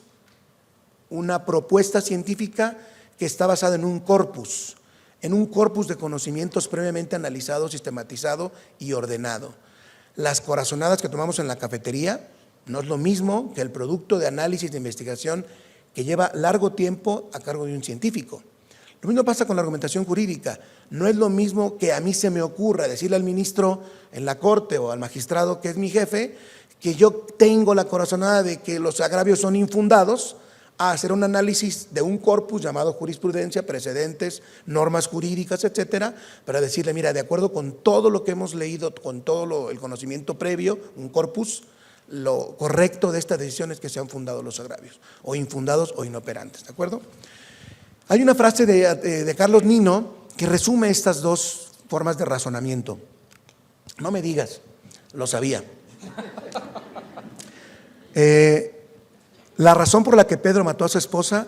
una propuesta científica que está basada en un corpus de conocimientos previamente analizado, sistematizado y ordenado. Las corazonadas que tomamos en la cafetería no es lo mismo que el producto de análisis de investigación que lleva largo tiempo a cargo de un científico. Lo mismo pasa con la argumentación jurídica. No es lo mismo que a mí se me ocurra decirle al ministro en la corte o al magistrado que es mi jefe que yo tengo la corazonada de que los agravios son infundados, a hacer un análisis de un corpus llamado jurisprudencia, precedentes, normas jurídicas, etcétera, para decirle, mira, de acuerdo con todo lo que hemos leído, con todo el conocimiento previo, un corpus, lo correcto de estas decisiones que se han fundado los agravios, o infundados o inoperantes, ¿de acuerdo? Hay una frase de Carlos Nino que resume estas dos formas de razonamiento. No me digas, lo sabía. La razón por la que Pedro mató a su esposa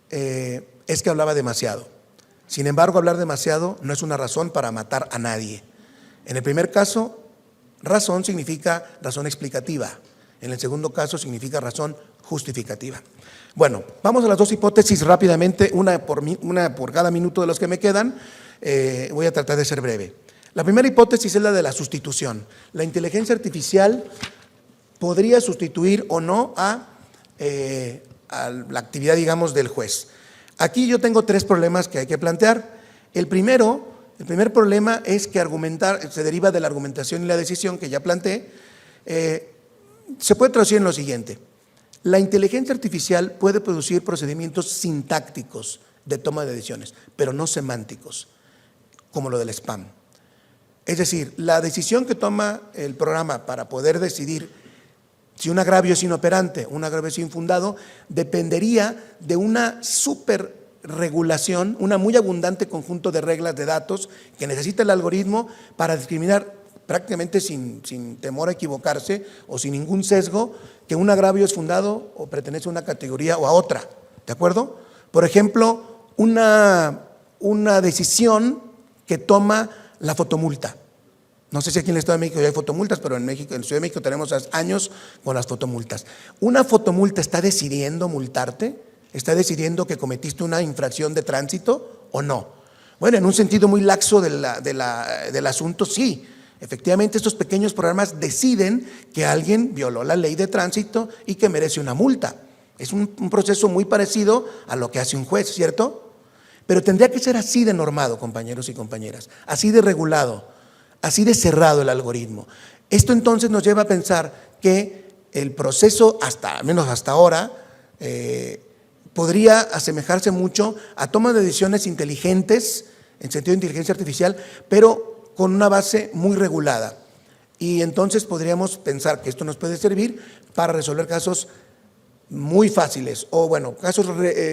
es que hablaba demasiado. Sin embargo, hablar demasiado no es una razón para matar a nadie. En el primer caso, razón significa razón explicativa. En el segundo caso significa razón justificativa. Bueno, vamos a las dos hipótesis rápidamente, una por cada minuto de los que me quedan. Voy a tratar de ser breve. La primera hipótesis es la de la sustitución. La inteligencia artificial podría sustituir o no a la actividad, digamos, del juez. Aquí yo tengo tres problemas que hay que plantear. El primer problema es que argumentar se deriva de la argumentación y la decisión que ya planteé. Se puede traducir en lo siguiente: la inteligencia artificial puede producir procedimientos sintácticos de toma de decisiones, pero no semánticos, como lo del spam. Es decir, la decisión que toma el programa para poder decidir si un agravio es inoperante, un agravio es infundado, dependería de una superregulación, una muy abundante conjunto de reglas de datos que necesita el algoritmo para discriminar prácticamente sin temor a equivocarse o sin ningún sesgo que un agravio es fundado o pertenece a una categoría o a otra, ¿de acuerdo? Por ejemplo, una decisión que toma la fotomulta. No sé si aquí en el Estado de México ya hay fotomultas, pero en México, en Ciudad de México tenemos años con las fotomultas. ¿Una fotomulta está decidiendo multarte? ¿Está decidiendo que cometiste una infracción de tránsito o no? Bueno, en un sentido muy laxo del asunto, sí. Efectivamente, estos pequeños programas deciden que alguien violó la ley de tránsito y que merece una multa. Es un proceso muy parecido a lo que hace un juez, ¿cierto? Pero tendría que ser así de normado, compañeros y compañeras, así de regulado, así de cerrado el algoritmo. Esto entonces nos lleva a pensar que el proceso, al menos hasta ahora, podría asemejarse mucho a toma de decisiones inteligentes, en sentido de inteligencia artificial, pero con una base muy regulada. Y entonces podríamos pensar que esto nos puede servir para resolver casos muy fáciles, o bueno, casos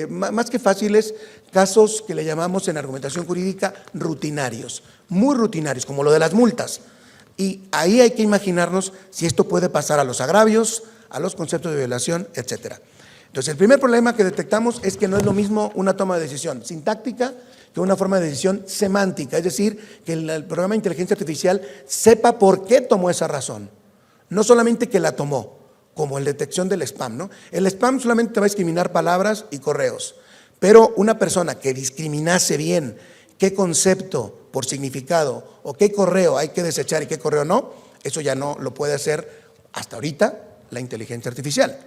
más que fáciles, casos que le llamamos en argumentación jurídica rutinarios, muy rutinarios, como lo de las multas. Y ahí hay que imaginarnos si esto puede pasar a los agravios, a los conceptos de violación, etcétera. Entonces, el primer problema que detectamos es que no es lo mismo una toma de decisión sintáctica que una forma de decisión semántica, es decir, que el programa de inteligencia artificial sepa por qué tomó esa razón, no solamente que la tomó, como en detección del spam, ¿no? El spam solamente te va a discriminar palabras y correos, pero una persona que discriminase bien qué concepto por significado o qué correo hay que desechar y qué correo no, eso ya no lo puede hacer hasta ahorita la inteligencia artificial.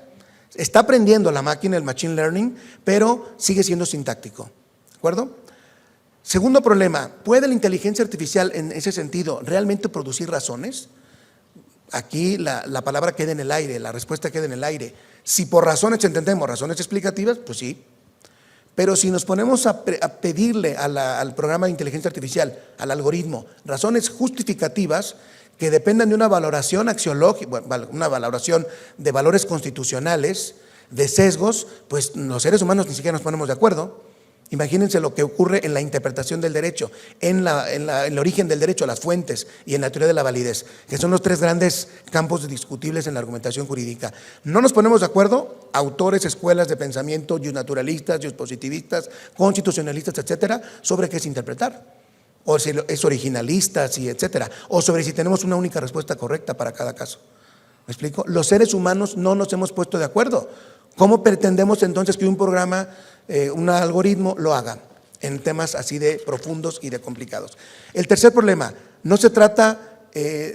Está aprendiendo la máquina, el machine learning, pero sigue siendo sintáctico, ¿de acuerdo? Segundo problema, ¿puede la inteligencia artificial en ese sentido realmente producir razones? Aquí la palabra queda en el aire, la respuesta queda en el aire. Si por razones entendemos razones explicativas, pues sí. Pero si nos ponemos a pedirle al programa de inteligencia artificial, al algoritmo, razones justificativas que dependan de una valoración axiológica, una valoración de valores constitucionales, de sesgos, pues los seres humanos ni siquiera nos ponemos de acuerdo. Imagínense lo que ocurre en la interpretación del derecho, en el origen del derecho, las fuentes y en la teoría de la validez, que son los tres grandes campos discutibles en la argumentación jurídica. No nos ponemos de acuerdo, autores, escuelas de pensamiento, naturalistas, positivistas, constitucionalistas, etcétera, sobre qué es interpretar, o si es originalista, etcétera, o sobre si tenemos una única respuesta correcta para cada caso. ¿Me explico? Los seres humanos no nos hemos puesto de acuerdo. ¿Cómo pretendemos entonces que un programa, un algoritmo lo haga en temas así de profundos y de complicados? El tercer problema, no se trata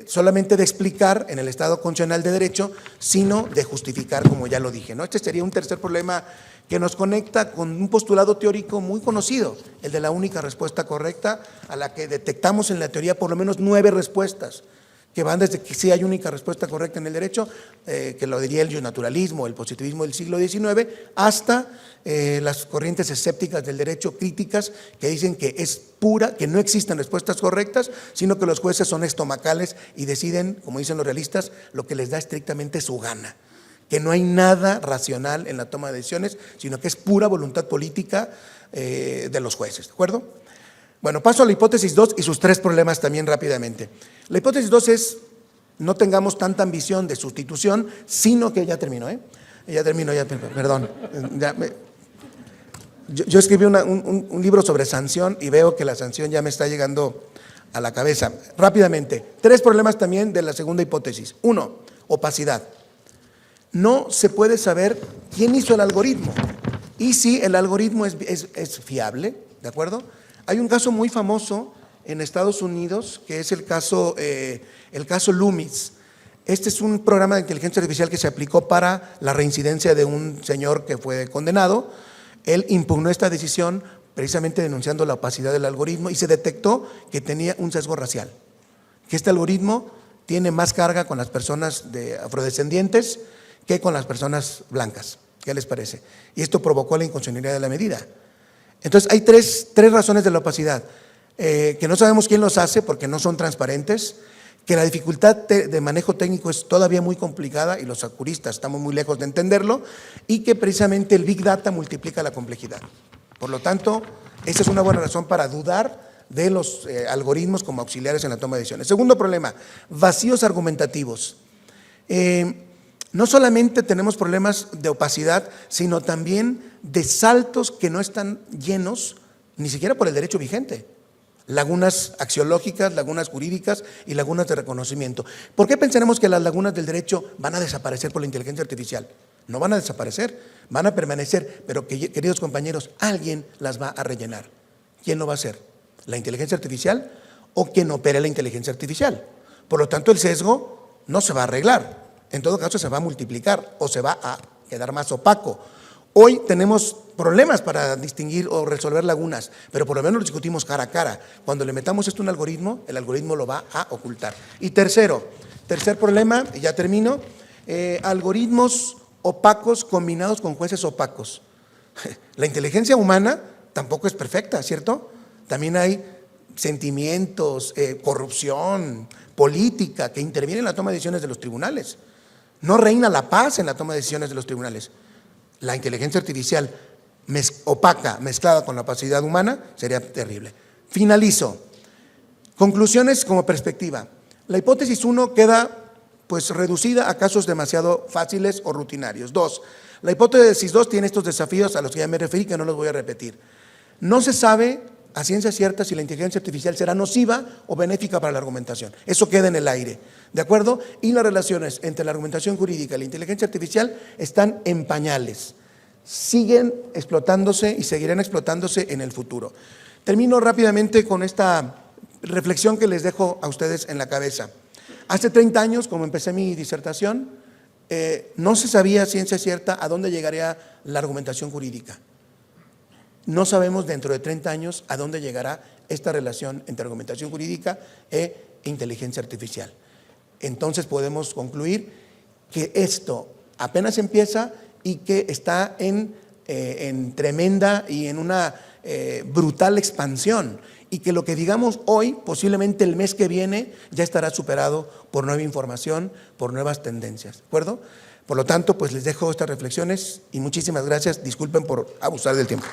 solamente de explicar en el Estado constitucional de derecho, sino de justificar, como ya lo dije, ¿no? Este sería un tercer problema que nos conecta con un postulado teórico muy conocido, el de la única respuesta correcta, a la que detectamos en la teoría por lo menos 9 respuestas, que van desde que sí hay única respuesta correcta en el derecho, que lo diría el naturalismo, el positivismo del siglo XIX, hasta las corrientes escépticas del derecho, críticas, que dicen que es pura, que no existen respuestas correctas, sino que los jueces son estomacales y deciden, como dicen los realistas, lo que les da estrictamente su gana, que no hay nada racional en la toma de decisiones, sino que es pura voluntad política de los jueces, ¿de acuerdo? Bueno, paso a la hipótesis 2 y sus 3 problemas también rápidamente. La hipótesis 2 es, no tengamos tanta ambición de sustitución, sino que, ya termino, perdón. Yo escribí un libro sobre sanción y veo que la sanción ya me está llegando a la cabeza. Rápidamente, 3 problemas también de la segunda hipótesis. 1, opacidad. No se puede saber quién hizo el algoritmo y si el algoritmo es fiable, ¿de acuerdo? Hay un caso muy famoso en Estados Unidos que es el caso Loomis. Este es un programa de inteligencia artificial que se aplicó para la reincidencia de un señor que fue condenado. Él impugnó esta decisión precisamente denunciando la opacidad del algoritmo y se detectó que tenía un sesgo racial, que este algoritmo tiene más carga con las personas de afrodescendientes que con las personas blancas. ¿Qué les parece? Y esto provocó la inconstitucionalidad de la medida. Entonces hay tres razones de la opacidad, que no sabemos quién los hace porque no son transparentes, que la dificultad de manejo técnico es todavía muy complicada y los juristas estamos muy lejos de entenderlo, y que precisamente el Big Data multiplica la complejidad. Por lo tanto, esa es una buena razón para dudar de los algoritmos como auxiliares en la toma de decisiones. Segundo problema, vacíos argumentativos. No solamente tenemos problemas de opacidad, sino también de saltos que no están llenos ni siquiera por el derecho vigente. Lagunas axiológicas, lagunas jurídicas y lagunas de reconocimiento. ¿Por qué pensaremos que las lagunas del derecho van a desaparecer por la inteligencia artificial? No van a desaparecer, van a permanecer, pero queridos compañeros, alguien las va a rellenar. ¿Quién lo va a hacer? ¿La inteligencia artificial o quien opere la inteligencia artificial? Por lo tanto, el sesgo no se va a arreglar, en todo caso se va a multiplicar o se va a quedar más opaco. Hoy tenemos problemas para distinguir o resolver lagunas, pero por lo menos lo discutimos cara a cara. Cuando le metamos esto a un algoritmo, el algoritmo lo va a ocultar. Y tercer problema, y ya termino, algoritmos opacos combinados con jueces opacos. La inteligencia humana tampoco es perfecta, ¿cierto? También hay sentimientos, corrupción, política que intervienen en la toma de decisiones de los tribunales. No reina la paz en la toma de decisiones de los tribunales. La inteligencia artificial opaca mezclada con la opacidad humana sería terrible. Finalizo. Conclusiones como perspectiva. La hipótesis 1 queda pues reducida a casos demasiado fáciles o rutinarios. 2. La hipótesis 2 tiene estos desafíos a los que ya me referí, que no los voy a repetir. No se sabe a ciencia cierta si la inteligencia artificial será nociva o benéfica para la argumentación. Eso queda en el aire, ¿de acuerdo? Y las relaciones entre la argumentación jurídica y la inteligencia artificial están en pañales. Siguen explotándose y seguirán explotándose en el futuro. Termino rápidamente con esta reflexión que les dejo a ustedes en la cabeza. Hace 30 años, como empecé mi disertación, no se sabía a ciencia cierta a dónde llegaría la argumentación jurídica. No sabemos dentro de 30 años a dónde llegará esta relación entre argumentación jurídica e inteligencia artificial. Entonces podemos concluir que esto apenas empieza y que está en tremenda y en una brutal expansión, y que lo que digamos hoy, posiblemente el mes que viene, ya estará superado por nueva información, por nuevas tendencias, ¿de acuerdo? Por lo tanto, pues les dejo estas reflexiones y muchísimas gracias. Disculpen por abusar del tiempo.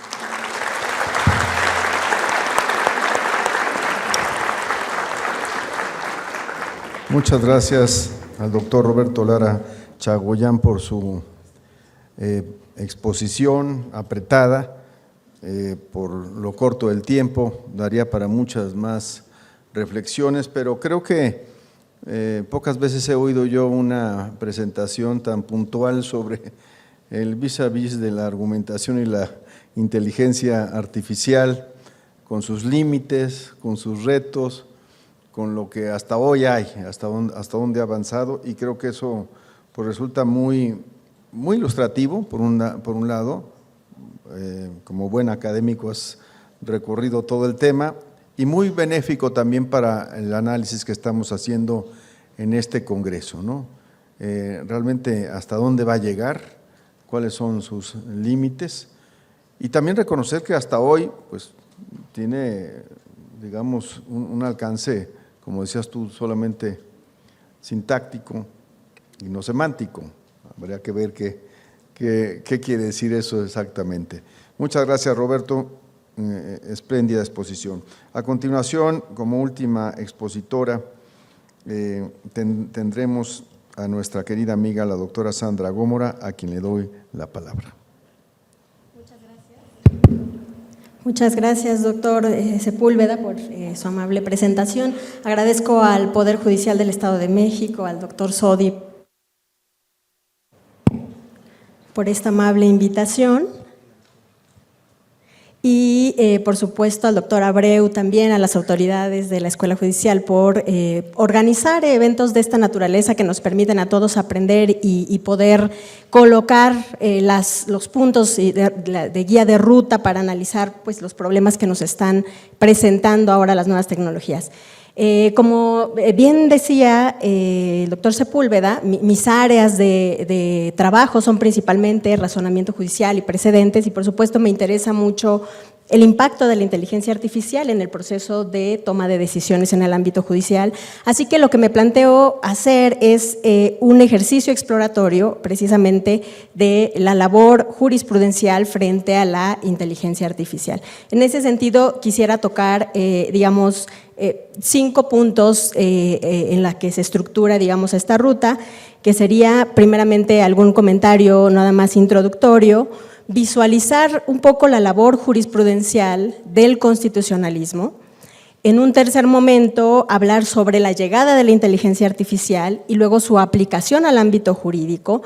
Muchas gracias al doctor Roberto Lara Chagoyán por su exposición apretada, por lo corto del tiempo, daría para muchas más reflexiones, pero creo que pocas veces he oído yo una presentación tan puntual sobre el vis a vis de la argumentación y la inteligencia artificial, con sus límites, con sus retos, con lo que hasta hoy hay, hasta dónde ha avanzado, y creo que eso pues resulta muy ilustrativo por un lado. Como buen académico has recorrido todo el tema, y muy benéfico también para el análisis que estamos haciendo en este congreso, ¿no? Realmente hasta dónde va a llegar, cuáles son sus límites, y también reconocer que hasta hoy pues tiene, digamos, un alcance, como decías tú, solamente sintáctico y no semántico. Habría que ver ¿Qué quiere decir eso exactamente? Muchas gracias, Roberto, espléndida exposición. A continuación, como última expositora, tendremos a nuestra querida amiga, la doctora Sandra Gómora, a quien le doy la palabra. Muchas gracias, doctor Sepúlveda, por su amable presentación. Agradezco al Poder Judicial del Estado de México, al doctor Sodi, por esta amable invitación, y por supuesto al doctor Abreu, también a las autoridades de la Escuela Judicial por organizar eventos de esta naturaleza que nos permiten a todos aprender y poder colocar los puntos de guía de ruta para analizar pues, los problemas que nos están presentando ahora las nuevas tecnologías. Como bien decía el doctor Sepúlveda, mis áreas de trabajo son principalmente razonamiento judicial y precedentes, y por supuesto me interesa mucho el impacto de la inteligencia artificial en el proceso de toma de decisiones en el ámbito judicial. Así que lo que me planteo hacer es un ejercicio exploratorio precisamente de la labor jurisprudencial frente a la inteligencia artificial. En ese sentido, quisiera tocar, digamos, 5 puntos en la que se estructura, digamos, esta ruta, que sería primeramente algún comentario nada más introductorio, visualizar un poco la labor jurisprudencial del constitucionalismo. En un tercer momento, hablar sobre la llegada de la inteligencia artificial y luego su aplicación al ámbito jurídico.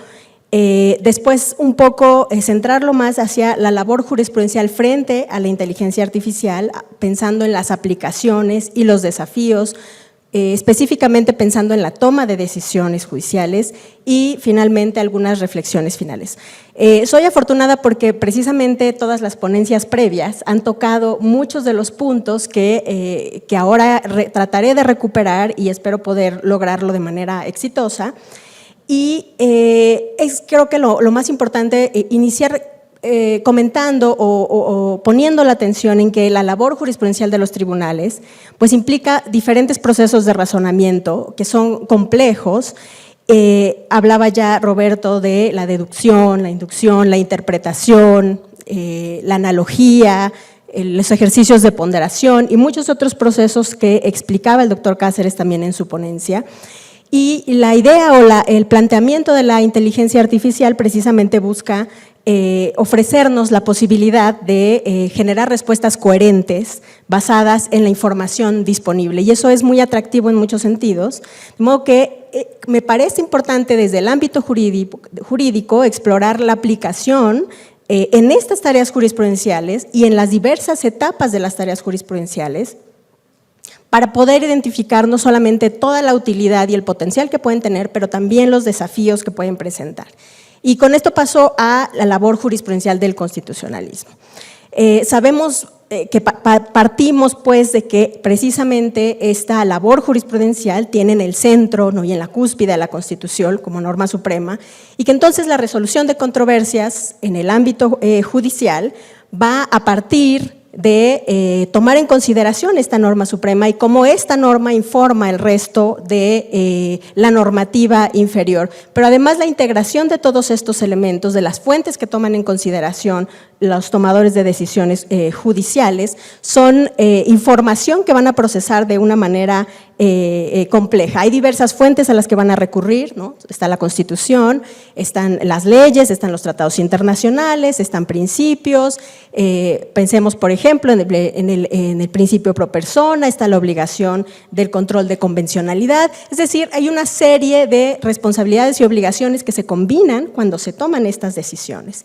Después, un poco centrarlo más hacia la labor jurisprudencial frente a la inteligencia artificial, pensando en las aplicaciones y los desafíos, específicamente pensando en la toma de decisiones judiciales y finalmente algunas reflexiones finales. Soy afortunada porque precisamente todas las ponencias previas han tocado muchos de los puntos que ahora trataré de recuperar y espero poder lograrlo de manera exitosa. Y creo que lo más importante, iniciar comentando o poniendo la atención en que la labor jurisprudencial de los tribunales pues implica diferentes procesos de razonamiento que son complejos. Hablaba ya Roberto de la deducción, la inducción, la interpretación, la analogía, los ejercicios de ponderación y muchos otros procesos que explicaba el doctor Cáceres también en su ponencia. Y la idea o el planteamiento de la inteligencia artificial precisamente busca ofrecernos la posibilidad de generar respuestas coherentes basadas en la información disponible, y eso es muy atractivo en muchos sentidos, de modo que me parece importante desde el ámbito jurídico explorar la aplicación en estas tareas jurisprudenciales y en las diversas etapas de las tareas jurisprudenciales, para poder identificar no solamente toda la utilidad y el potencial que pueden tener, pero también los desafíos que pueden presentar. Y con esto paso a la labor jurisprudencial del constitucionalismo. Sabemos que partimos pues de que precisamente esta labor jurisprudencial tiene en el centro, ¿no?, y en la cúspide de la Constitución como norma suprema, y que entonces la resolución de controversias en el ámbito judicial va a partir de tomar en consideración esta norma suprema y cómo esta norma informa el resto de la normativa inferior. Pero además la integración de todos estos elementos, de las fuentes que toman en consideración los tomadores de decisiones judiciales, son información que van a procesar de una manera compleja. Hay diversas fuentes a las que van a recurrir, ¿no? Está la Constitución, están las leyes, están los tratados internacionales, están principios, pensemos por ejemplo en el principio pro persona, está la obligación del control de convencionalidad, es decir, hay una serie de responsabilidades y obligaciones que se combinan cuando se toman estas decisiones.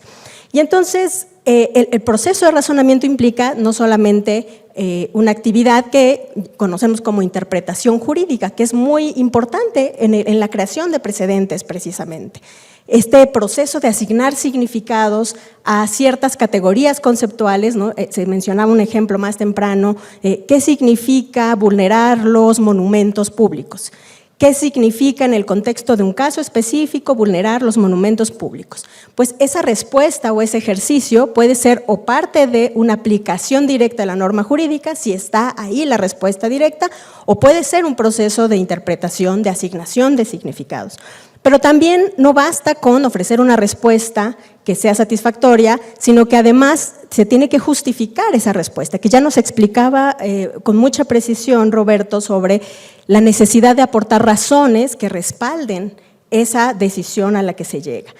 Y entonces el proceso de razonamiento implica no solamente una actividad que conocemos como interpretación jurídica, que es muy importante en la creación de precedentes precisamente. Este proceso de asignar significados a ciertas categorías conceptuales, ¿no? Se mencionaba un ejemplo más temprano, ¿qué significa vulnerar los monumentos públicos? ¿Qué significa en el contexto de un caso específico vulnerar los monumentos públicos? Pues esa respuesta o ese ejercicio puede ser o parte de una aplicación directa de la norma jurídica, si está ahí la respuesta directa, o puede ser un proceso de interpretación, de asignación de significados. Pero también no basta con ofrecer una respuesta que sea satisfactoria, sino que además se tiene que justificar esa respuesta, que ya nos explicaba con mucha precisión Roberto sobre la necesidad de aportar razones que respalden esa decisión a la que se llega.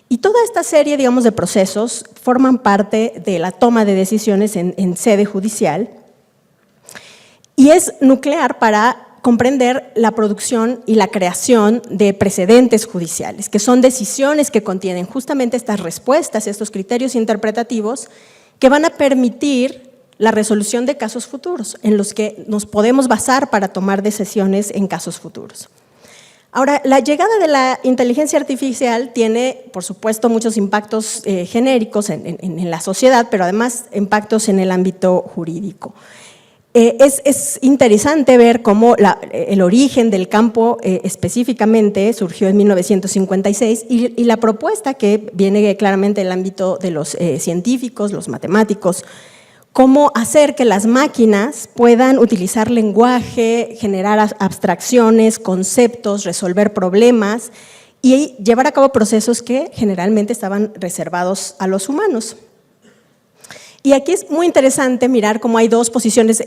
Y toda esta serie, digamos, de procesos forman parte de la toma de decisiones en sede judicial y es nuclear para comprender la producción y la creación de precedentes judiciales, que son decisiones que contienen justamente estas respuestas, estos criterios interpretativos que van a permitir la resolución de casos futuros, en los que nos podemos basar para tomar decisiones en casos futuros. Ahora, la llegada de la inteligencia artificial tiene, por supuesto, muchos impactos genéricos en la sociedad, pero además impactos en el ámbito jurídico. Es interesante ver cómo el origen del campo específicamente surgió en 1956 y la propuesta que viene claramente del ámbito de los científicos, los matemáticos, cómo hacer que las máquinas puedan utilizar lenguaje, generar abstracciones, conceptos, resolver problemas y llevar a cabo procesos que generalmente estaban reservados a los humanos. Y aquí es muy interesante mirar cómo hay dos posiciones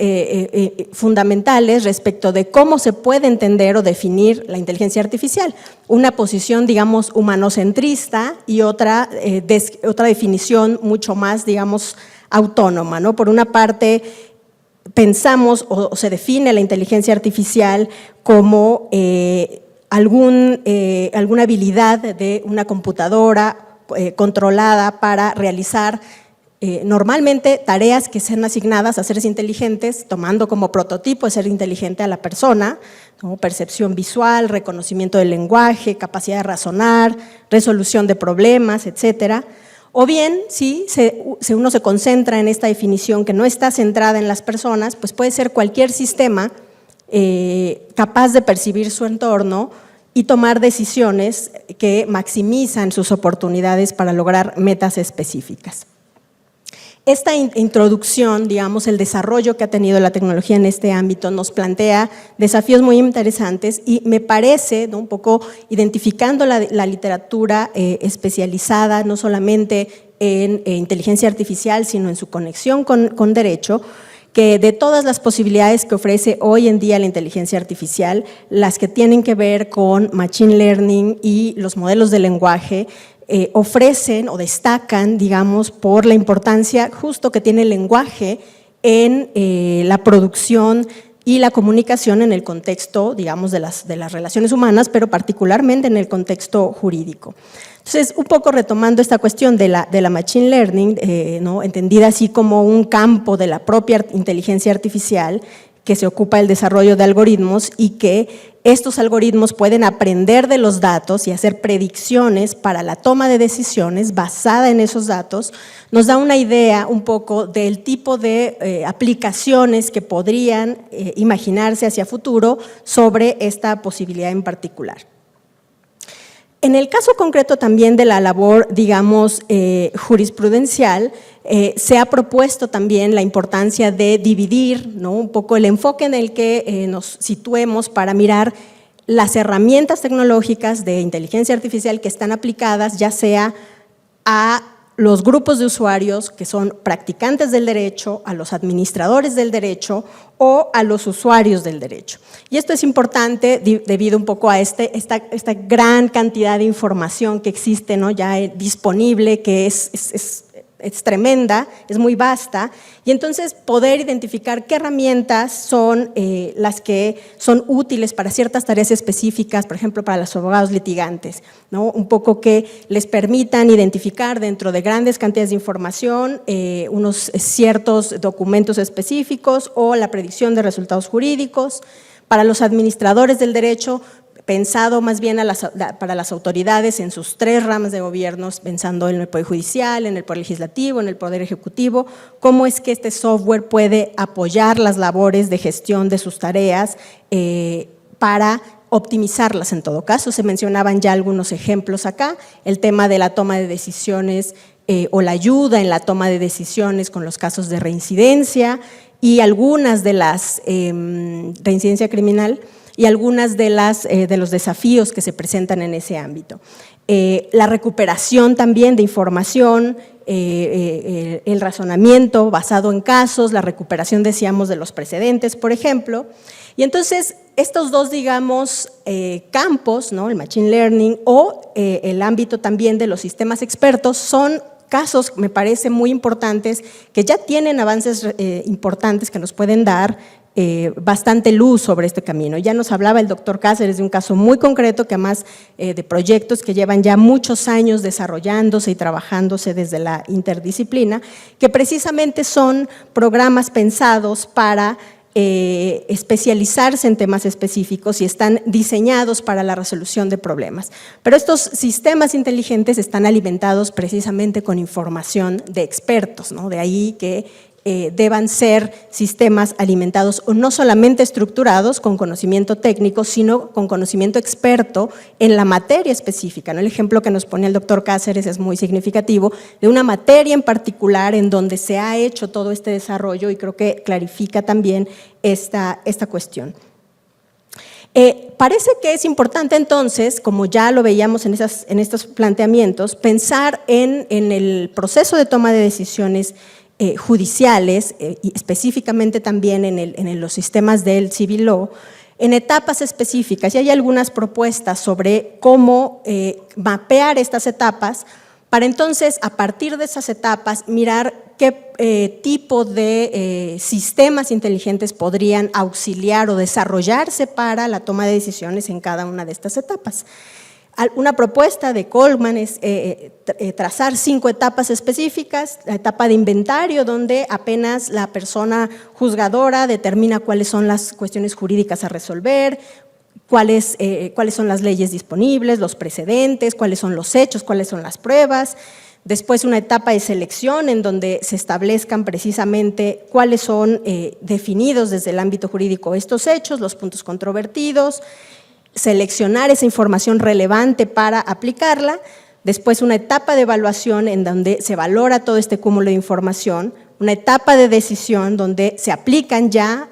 fundamentales respecto de cómo se puede entender o definir la inteligencia artificial. Una posición, digamos, humanocentrista y otra definición mucho más, digamos, autónoma, ¿no? Por una parte, pensamos o se define la inteligencia artificial como alguna habilidad de una computadora controlada para realizar normalmente tareas que sean asignadas a seres inteligentes, tomando como prototipo de ser inteligente a la persona, como percepción visual, reconocimiento del lenguaje, capacidad de razonar, resolución de problemas, etcétera. O bien, si uno se concentra en esta definición que no está centrada en las personas, pues puede ser cualquier sistema capaz de percibir su entorno y tomar decisiones que maximizan sus oportunidades para lograr metas específicas. Esta introducción, digamos, el desarrollo que ha tenido la tecnología en este ámbito nos plantea desafíos muy interesantes y me parece, ¿no?, un poco identificando la literatura especializada, no solamente en inteligencia artificial, sino en su conexión con derecho, que de todas las posibilidades que ofrece hoy en día la inteligencia artificial, las que tienen que ver con machine learning y los modelos de lenguaje, ofrecen o destacan, digamos, por la importancia justo que tiene el lenguaje en la producción y la comunicación en el contexto, digamos, de las relaciones humanas, pero particularmente en el contexto jurídico. Entonces, un poco retomando esta cuestión de la machine learning, ¿no?, entendida así como un campo de la propia inteligencia artificial que se ocupa del desarrollo de algoritmos y que estos algoritmos pueden aprender de los datos y hacer predicciones para la toma de decisiones basada en esos datos, nos da una idea un poco del tipo de aplicaciones que podrían imaginarse hacia futuro sobre esta posibilidad en particular. En el caso concreto también de la labor, digamos, jurisprudencial, se ha propuesto también la importancia de dividir, ¿no?, un poco el enfoque en el que nos situemos para mirar las herramientas tecnológicas de inteligencia artificial que están aplicadas, ya sea a los grupos de usuarios que son practicantes del derecho, a los administradores del derecho o a los usuarios del derecho. Y esto es importante debido un poco a esta gran cantidad de información que existe, ¿no?, ya disponible, que es tremenda, es muy vasta, y entonces poder identificar qué herramientas son las que son útiles para ciertas tareas específicas, por ejemplo, para los abogados litigantes, ¿no?, un poco que les permitan identificar dentro de grandes cantidades de información unos ciertos documentos específicos o la predicción de resultados jurídicos. Para los administradores del derecho, pensado más bien para las autoridades en sus tres ramas de gobiernos, pensando en el Poder Judicial, en el Poder Legislativo, en el Poder Ejecutivo, cómo es que este software puede apoyar las labores de gestión de sus tareas para optimizarlas en todo caso. Se mencionaban ya algunos ejemplos acá, el tema de la toma de decisiones o la ayuda en la toma de decisiones con los casos de reincidencia y algunas de las reincidencia criminal, y algunas de los desafíos que se presentan en ese ámbito. La recuperación también de información, el razonamiento basado en casos, la recuperación, decíamos, de los precedentes, por ejemplo. Y entonces, estos dos, digamos, campos, ¿no?, el machine learning o el ámbito también de los sistemas expertos, son casos, me parece, muy importantes, que ya tienen avances importantes que nos pueden dar bastante luz sobre este camino. Ya nos hablaba el doctor Cáceres de un caso muy concreto, que además de proyectos que llevan ya muchos años desarrollándose y trabajándose desde la interdisciplina, que precisamente son programas pensados para especializarse en temas específicos y están diseñados para la resolución de problemas. Pero estos sistemas inteligentes están alimentados precisamente con información de expertos, ¿no? De ahí que deban ser sistemas alimentados o no solamente estructurados con conocimiento técnico, sino con conocimiento experto en la materia específica, ¿no? El ejemplo que nos pone el doctor Cáceres es muy significativo, de una materia en particular en donde se ha hecho todo este desarrollo, y creo que clarifica también esta cuestión. Parece que es importante entonces, como ya lo veíamos en estos planteamientos, pensar en el proceso de toma de decisiones judiciales, y específicamente también en los sistemas del civil law, en etapas específicas, y hay algunas propuestas sobre cómo mapear estas etapas para entonces, a partir de esas etapas, mirar qué tipo de sistemas inteligentes podrían auxiliar o desarrollarse para la toma de decisiones en cada una de estas etapas. Una propuesta de Coleman es trazar 5 etapas específicas: la etapa de inventario, donde apenas la persona juzgadora determina cuáles son las cuestiones jurídicas a resolver, cuáles son las leyes disponibles, los precedentes, cuáles son los hechos, cuáles son las pruebas. Después una etapa de selección en donde se establezcan precisamente cuáles son definidos desde el ámbito jurídico estos hechos, los puntos controvertidos, seleccionar esa información relevante para aplicarla. Después una etapa de evaluación en donde se valora todo este cúmulo de información, una etapa de decisión donde se aplican ya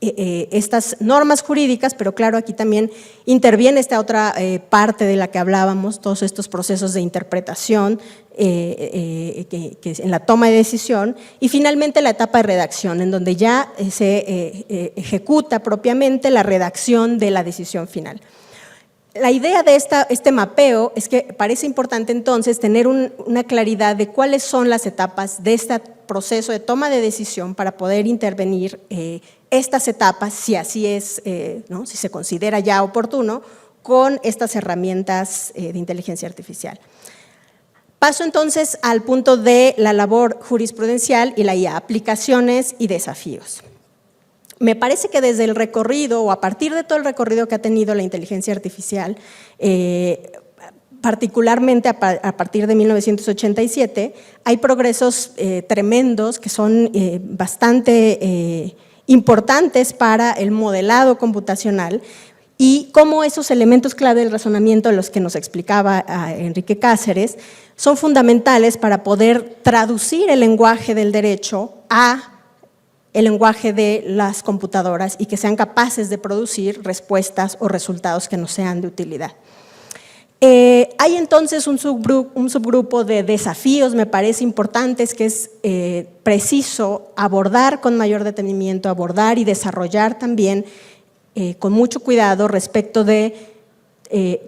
estas normas jurídicas, pero claro, aquí también interviene esta otra parte de la que hablábamos, todos estos procesos de interpretación que en la toma de decisión, y finalmente la etapa de redacción, en donde ya se ejecuta propiamente la redacción de la decisión final. La idea de este mapeo es que parece importante entonces tener una claridad de cuáles son las etapas de este proceso de toma de decisión para poder intervenir estas etapas, si así es, ¿no? Si se considera ya oportuno, con estas herramientas de inteligencia artificial. Paso entonces al punto de la labor jurisprudencial y la IA, aplicaciones y desafíos. Me parece que desde el recorrido, o a partir de todo el recorrido que ha tenido la inteligencia artificial, particularmente a partir de 1987, hay progresos tremendos que son bastante importantes para el modelado computacional, y cómo esos elementos clave del razonamiento, los que nos explicaba Enrique Cáceres, son fundamentales para poder traducir el lenguaje del derecho a el lenguaje de las computadoras y que sean capaces de producir respuestas o resultados que nos sean de utilidad. Hay entonces un subgrupo de desafíos, me parece importantes, que es preciso abordar con mayor detenimiento, abordar y desarrollar también con mucho cuidado respecto de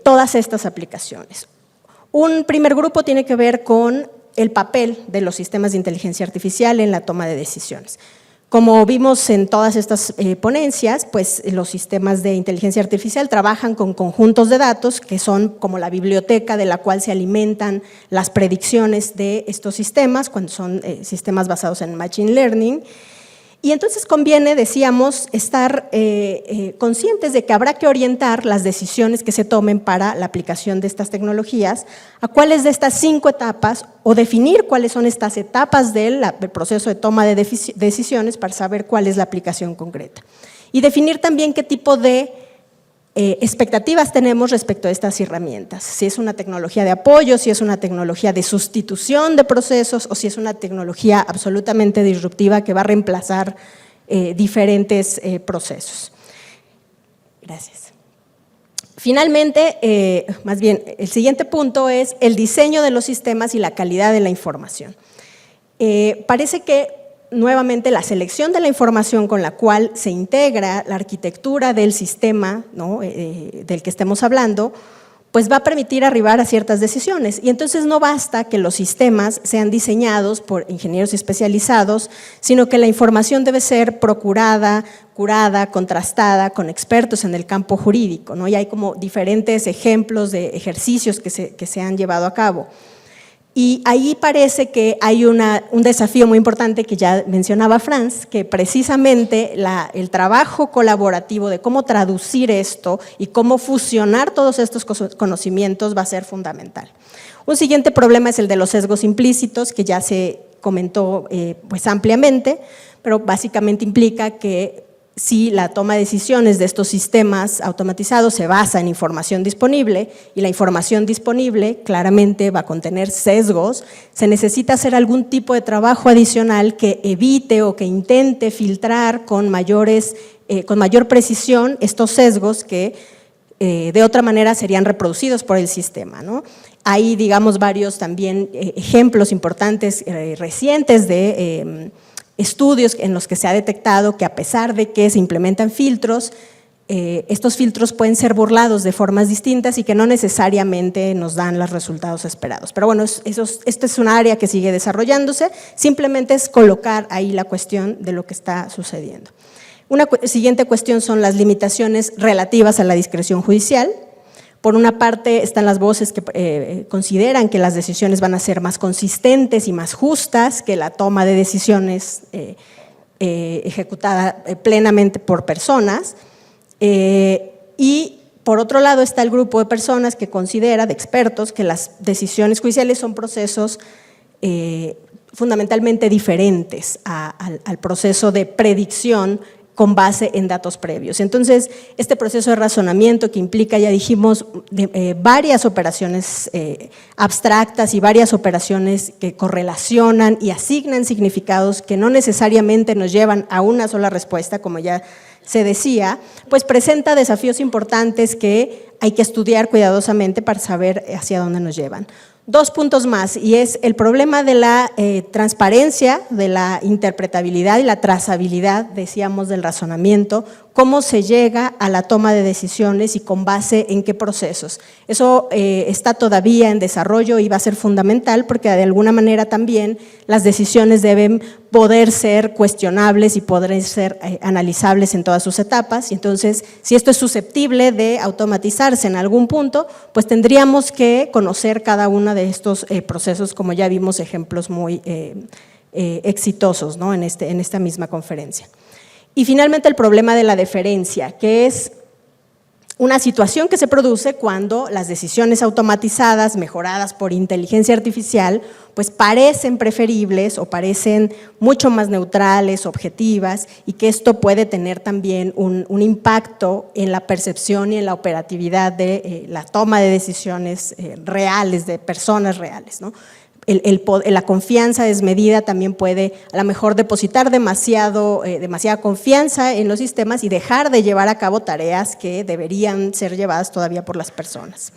todas estas aplicaciones. Un primer grupo tiene que ver con el papel de los sistemas de inteligencia artificial en la toma de decisiones. Como vimos en todas estas ponencias, pues los sistemas de inteligencia artificial trabajan con conjuntos de datos que son como la biblioteca de la cual se alimentan las predicciones de estos sistemas, cuando son sistemas basados en Machine Learning. Y entonces conviene, decíamos, estar conscientes de que habrá que orientar las decisiones que se tomen para la aplicación de estas tecnologías a cuáles de estas 5 etapas, o definir cuáles son estas etapas del proceso de toma de decisiones para saber cuál es la aplicación concreta. Y definir también qué tipo de expectativas tenemos respecto a estas herramientas, si es una tecnología de apoyo, si es una tecnología de sustitución de procesos o si es una tecnología absolutamente disruptiva que va a reemplazar diferentes procesos. Gracias. Finalmente, más bien, el siguiente punto es el diseño de los sistemas y la calidad de la información. Parece que nuevamente la selección de la información con la cual se integra la arquitectura del sistema, ¿no? Del que estemos hablando, pues va a permitir arribar a ciertas decisiones. Y entonces no basta que los sistemas sean diseñados por ingenieros especializados, sino que la información debe ser procurada, curada, contrastada con expertos en el campo jurídico, ¿no? Y hay como diferentes ejemplos de ejercicios que se han llevado a cabo. Y ahí parece que hay un desafío muy importante que ya mencionaba Franz, que precisamente el trabajo colaborativo de cómo traducir esto y cómo fusionar todos estos conocimientos va a ser fundamental. Un siguiente problema es el de los sesgos implícitos, que ya se comentó pues ampliamente, pero básicamente implica que si la toma de decisiones de estos sistemas automatizados se basa en información disponible y la información disponible claramente va a contener sesgos, se necesita hacer algún tipo de trabajo adicional que evite o que intente filtrar con mayor precisión estos sesgos que de otra manera serían reproducidos por el sistema, ¿no? Hay, digamos, varios también ejemplos importantes recientes de estudios en los que se ha detectado que a pesar de que se implementan filtros, estos filtros pueden ser burlados de formas distintas y que no necesariamente nos dan los resultados esperados. Pero bueno, este es un área que sigue desarrollándose, simplemente es colocar ahí la cuestión de lo que está sucediendo. Una siguiente cuestión son las limitaciones relativas a la discreción judicial. Por una parte están las voces que consideran que las decisiones van a ser más consistentes y más justas que la toma de decisiones ejecutada plenamente por personas. Y por otro lado está el grupo de personas que considera, de expertos, que las decisiones judiciales son procesos fundamentalmente diferentes al proceso de predicción con base en datos previos. Entonces, este proceso de razonamiento que implica, ya dijimos, varias operaciones abstractas y varias operaciones que correlacionan y asignan significados que no necesariamente nos llevan a una sola respuesta, como ya se decía, pues presenta desafíos importantes que hay que estudiar cuidadosamente para saber hacia dónde nos llevan. Dos puntos más, y es el problema de la transparencia, de la interpretabilidad y la trazabilidad, decíamos, del razonamiento, cómo se llega a la toma de decisiones y con base en qué procesos. Eso está todavía en desarrollo y va a ser fundamental porque de alguna manera también las decisiones deben poder ser cuestionables y poder ser analizables en todas sus etapas. Y entonces, si esto es susceptible de automatizarse en algún punto, pues tendríamos que conocer cada uno de estos procesos, como ya vimos ejemplos muy exitosos, ¿no? en esta misma conferencia. Y finalmente el problema de la deferencia, que es una situación que se produce cuando las decisiones automatizadas, mejoradas por inteligencia artificial, pues parecen preferibles o parecen mucho más neutrales, objetivas, y que esto puede tener también un impacto en la percepción y en la operatividad de la toma de decisiones reales, de personas reales, ¿no? La confianza desmedida también puede a lo mejor depositar demasiada confianza en los sistemas y dejar de llevar a cabo tareas que deberían ser llevadas todavía por las personas.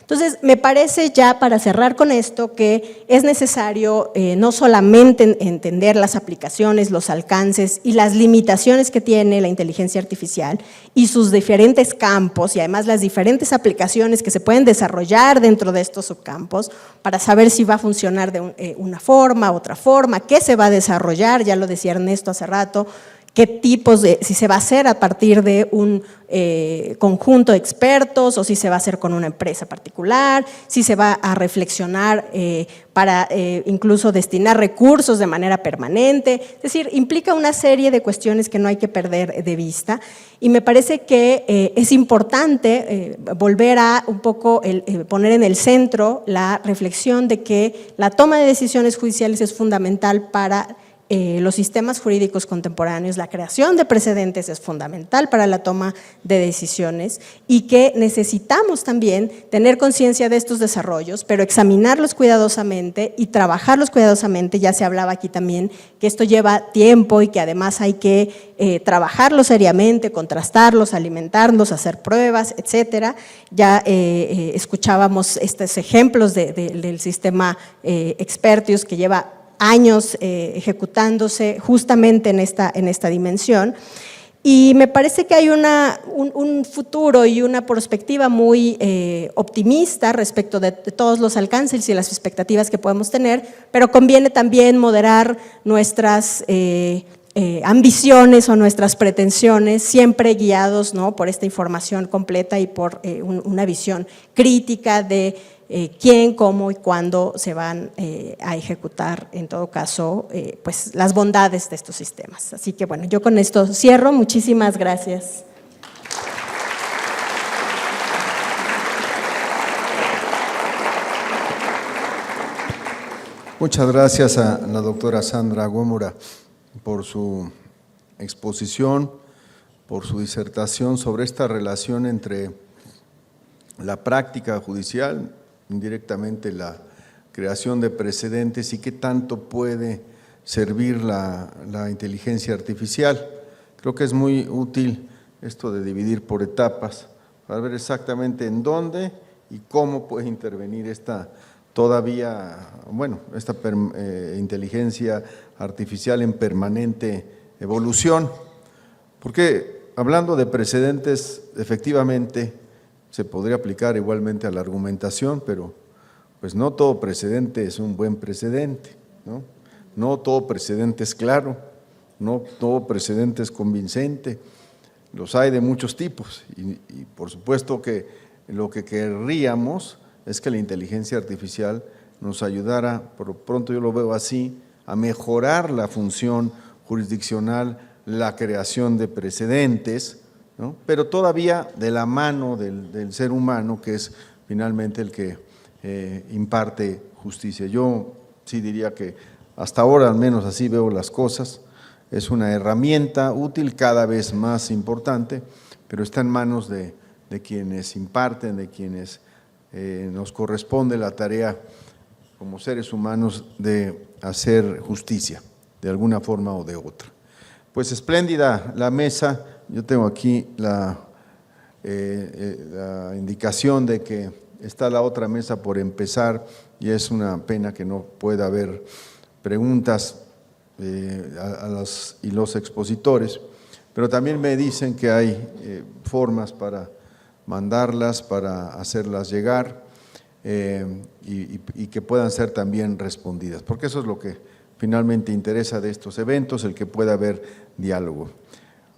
Entonces, me parece ya para cerrar con esto que es necesario no solamente entender las aplicaciones, los alcances y las limitaciones que tiene la inteligencia artificial y sus diferentes campos y además las diferentes aplicaciones que se pueden desarrollar dentro de estos subcampos para saber si va a funcionar de una forma, otra forma, qué se va a desarrollar, ya lo decía Ernesto hace rato, qué tipos si se va a hacer a partir de un conjunto de expertos o si se va a hacer con una empresa particular, si se va a reflexionar para incluso destinar recursos de manera permanente. Es decir, implica una serie de cuestiones que no hay que perder de vista y me parece que es importante volver a un poco poner en el centro la reflexión de que la toma de decisiones judiciales es fundamental para los sistemas jurídicos contemporáneos, la creación de precedentes es fundamental para la toma de decisiones y que necesitamos también tener conciencia de estos desarrollos, pero examinarlos cuidadosamente y trabajarlos cuidadosamente. Ya se hablaba aquí también que esto lleva tiempo y que además hay que trabajarlos seriamente, contrastarlos, alimentarlos, hacer pruebas, etcétera. Ya escuchábamos estos ejemplos del sistema Expertius que lleva años ejecutándose justamente en esta dimensión. Y me parece que hay un futuro y una perspectiva muy optimista respecto de todos los alcances y las expectativas que podemos tener, pero conviene también moderar nuestras ambiciones o nuestras pretensiones, siempre guiados, ¿no?, por esta información completa y por una visión crítica de quién, cómo y cuándo se van a ejecutar, en todo caso, pues las bondades de estos sistemas. Así que bueno, yo con esto cierro. Muchísimas gracias. Muchas gracias a la doctora Sandra Gómora por su exposición, por su disertación sobre esta relación entre la práctica judicial, indirectamente la creación de precedentes y qué tanto puede servir la inteligencia artificial. Creo que es muy útil esto de dividir por etapas para ver exactamente en dónde y cómo puede intervenir esta inteligencia artificial en permanente evolución. Porque hablando de precedentes, efectivamente se podría aplicar igualmente a la argumentación, pero pues no todo precedente es un buen precedente, ¿no? No todo precedente es claro, no todo precedente es convincente, los hay de muchos tipos y por supuesto que lo que querríamos es que la inteligencia artificial nos ayudara, por lo pronto yo lo veo así, a mejorar la función jurisdiccional, la creación de precedentes, ¿no? Pero todavía de la mano del ser humano, que es finalmente el que imparte justicia. Yo sí diría que hasta ahora, al menos así veo las cosas, es una herramienta útil, cada vez más importante, pero está en manos de quienes imparten, de quienes nos corresponde la tarea como seres humanos de hacer justicia, de alguna forma o de otra. Pues espléndida la mesa, yo tengo aquí la indicación de que está la otra mesa por empezar y es una pena que no pueda haber preguntas a los expositores, pero también me dicen que hay formas para mandarlas, para hacerlas llegar y que puedan ser también respondidas, porque eso es lo que finalmente interesa de estos eventos, el que pueda haber diálogo.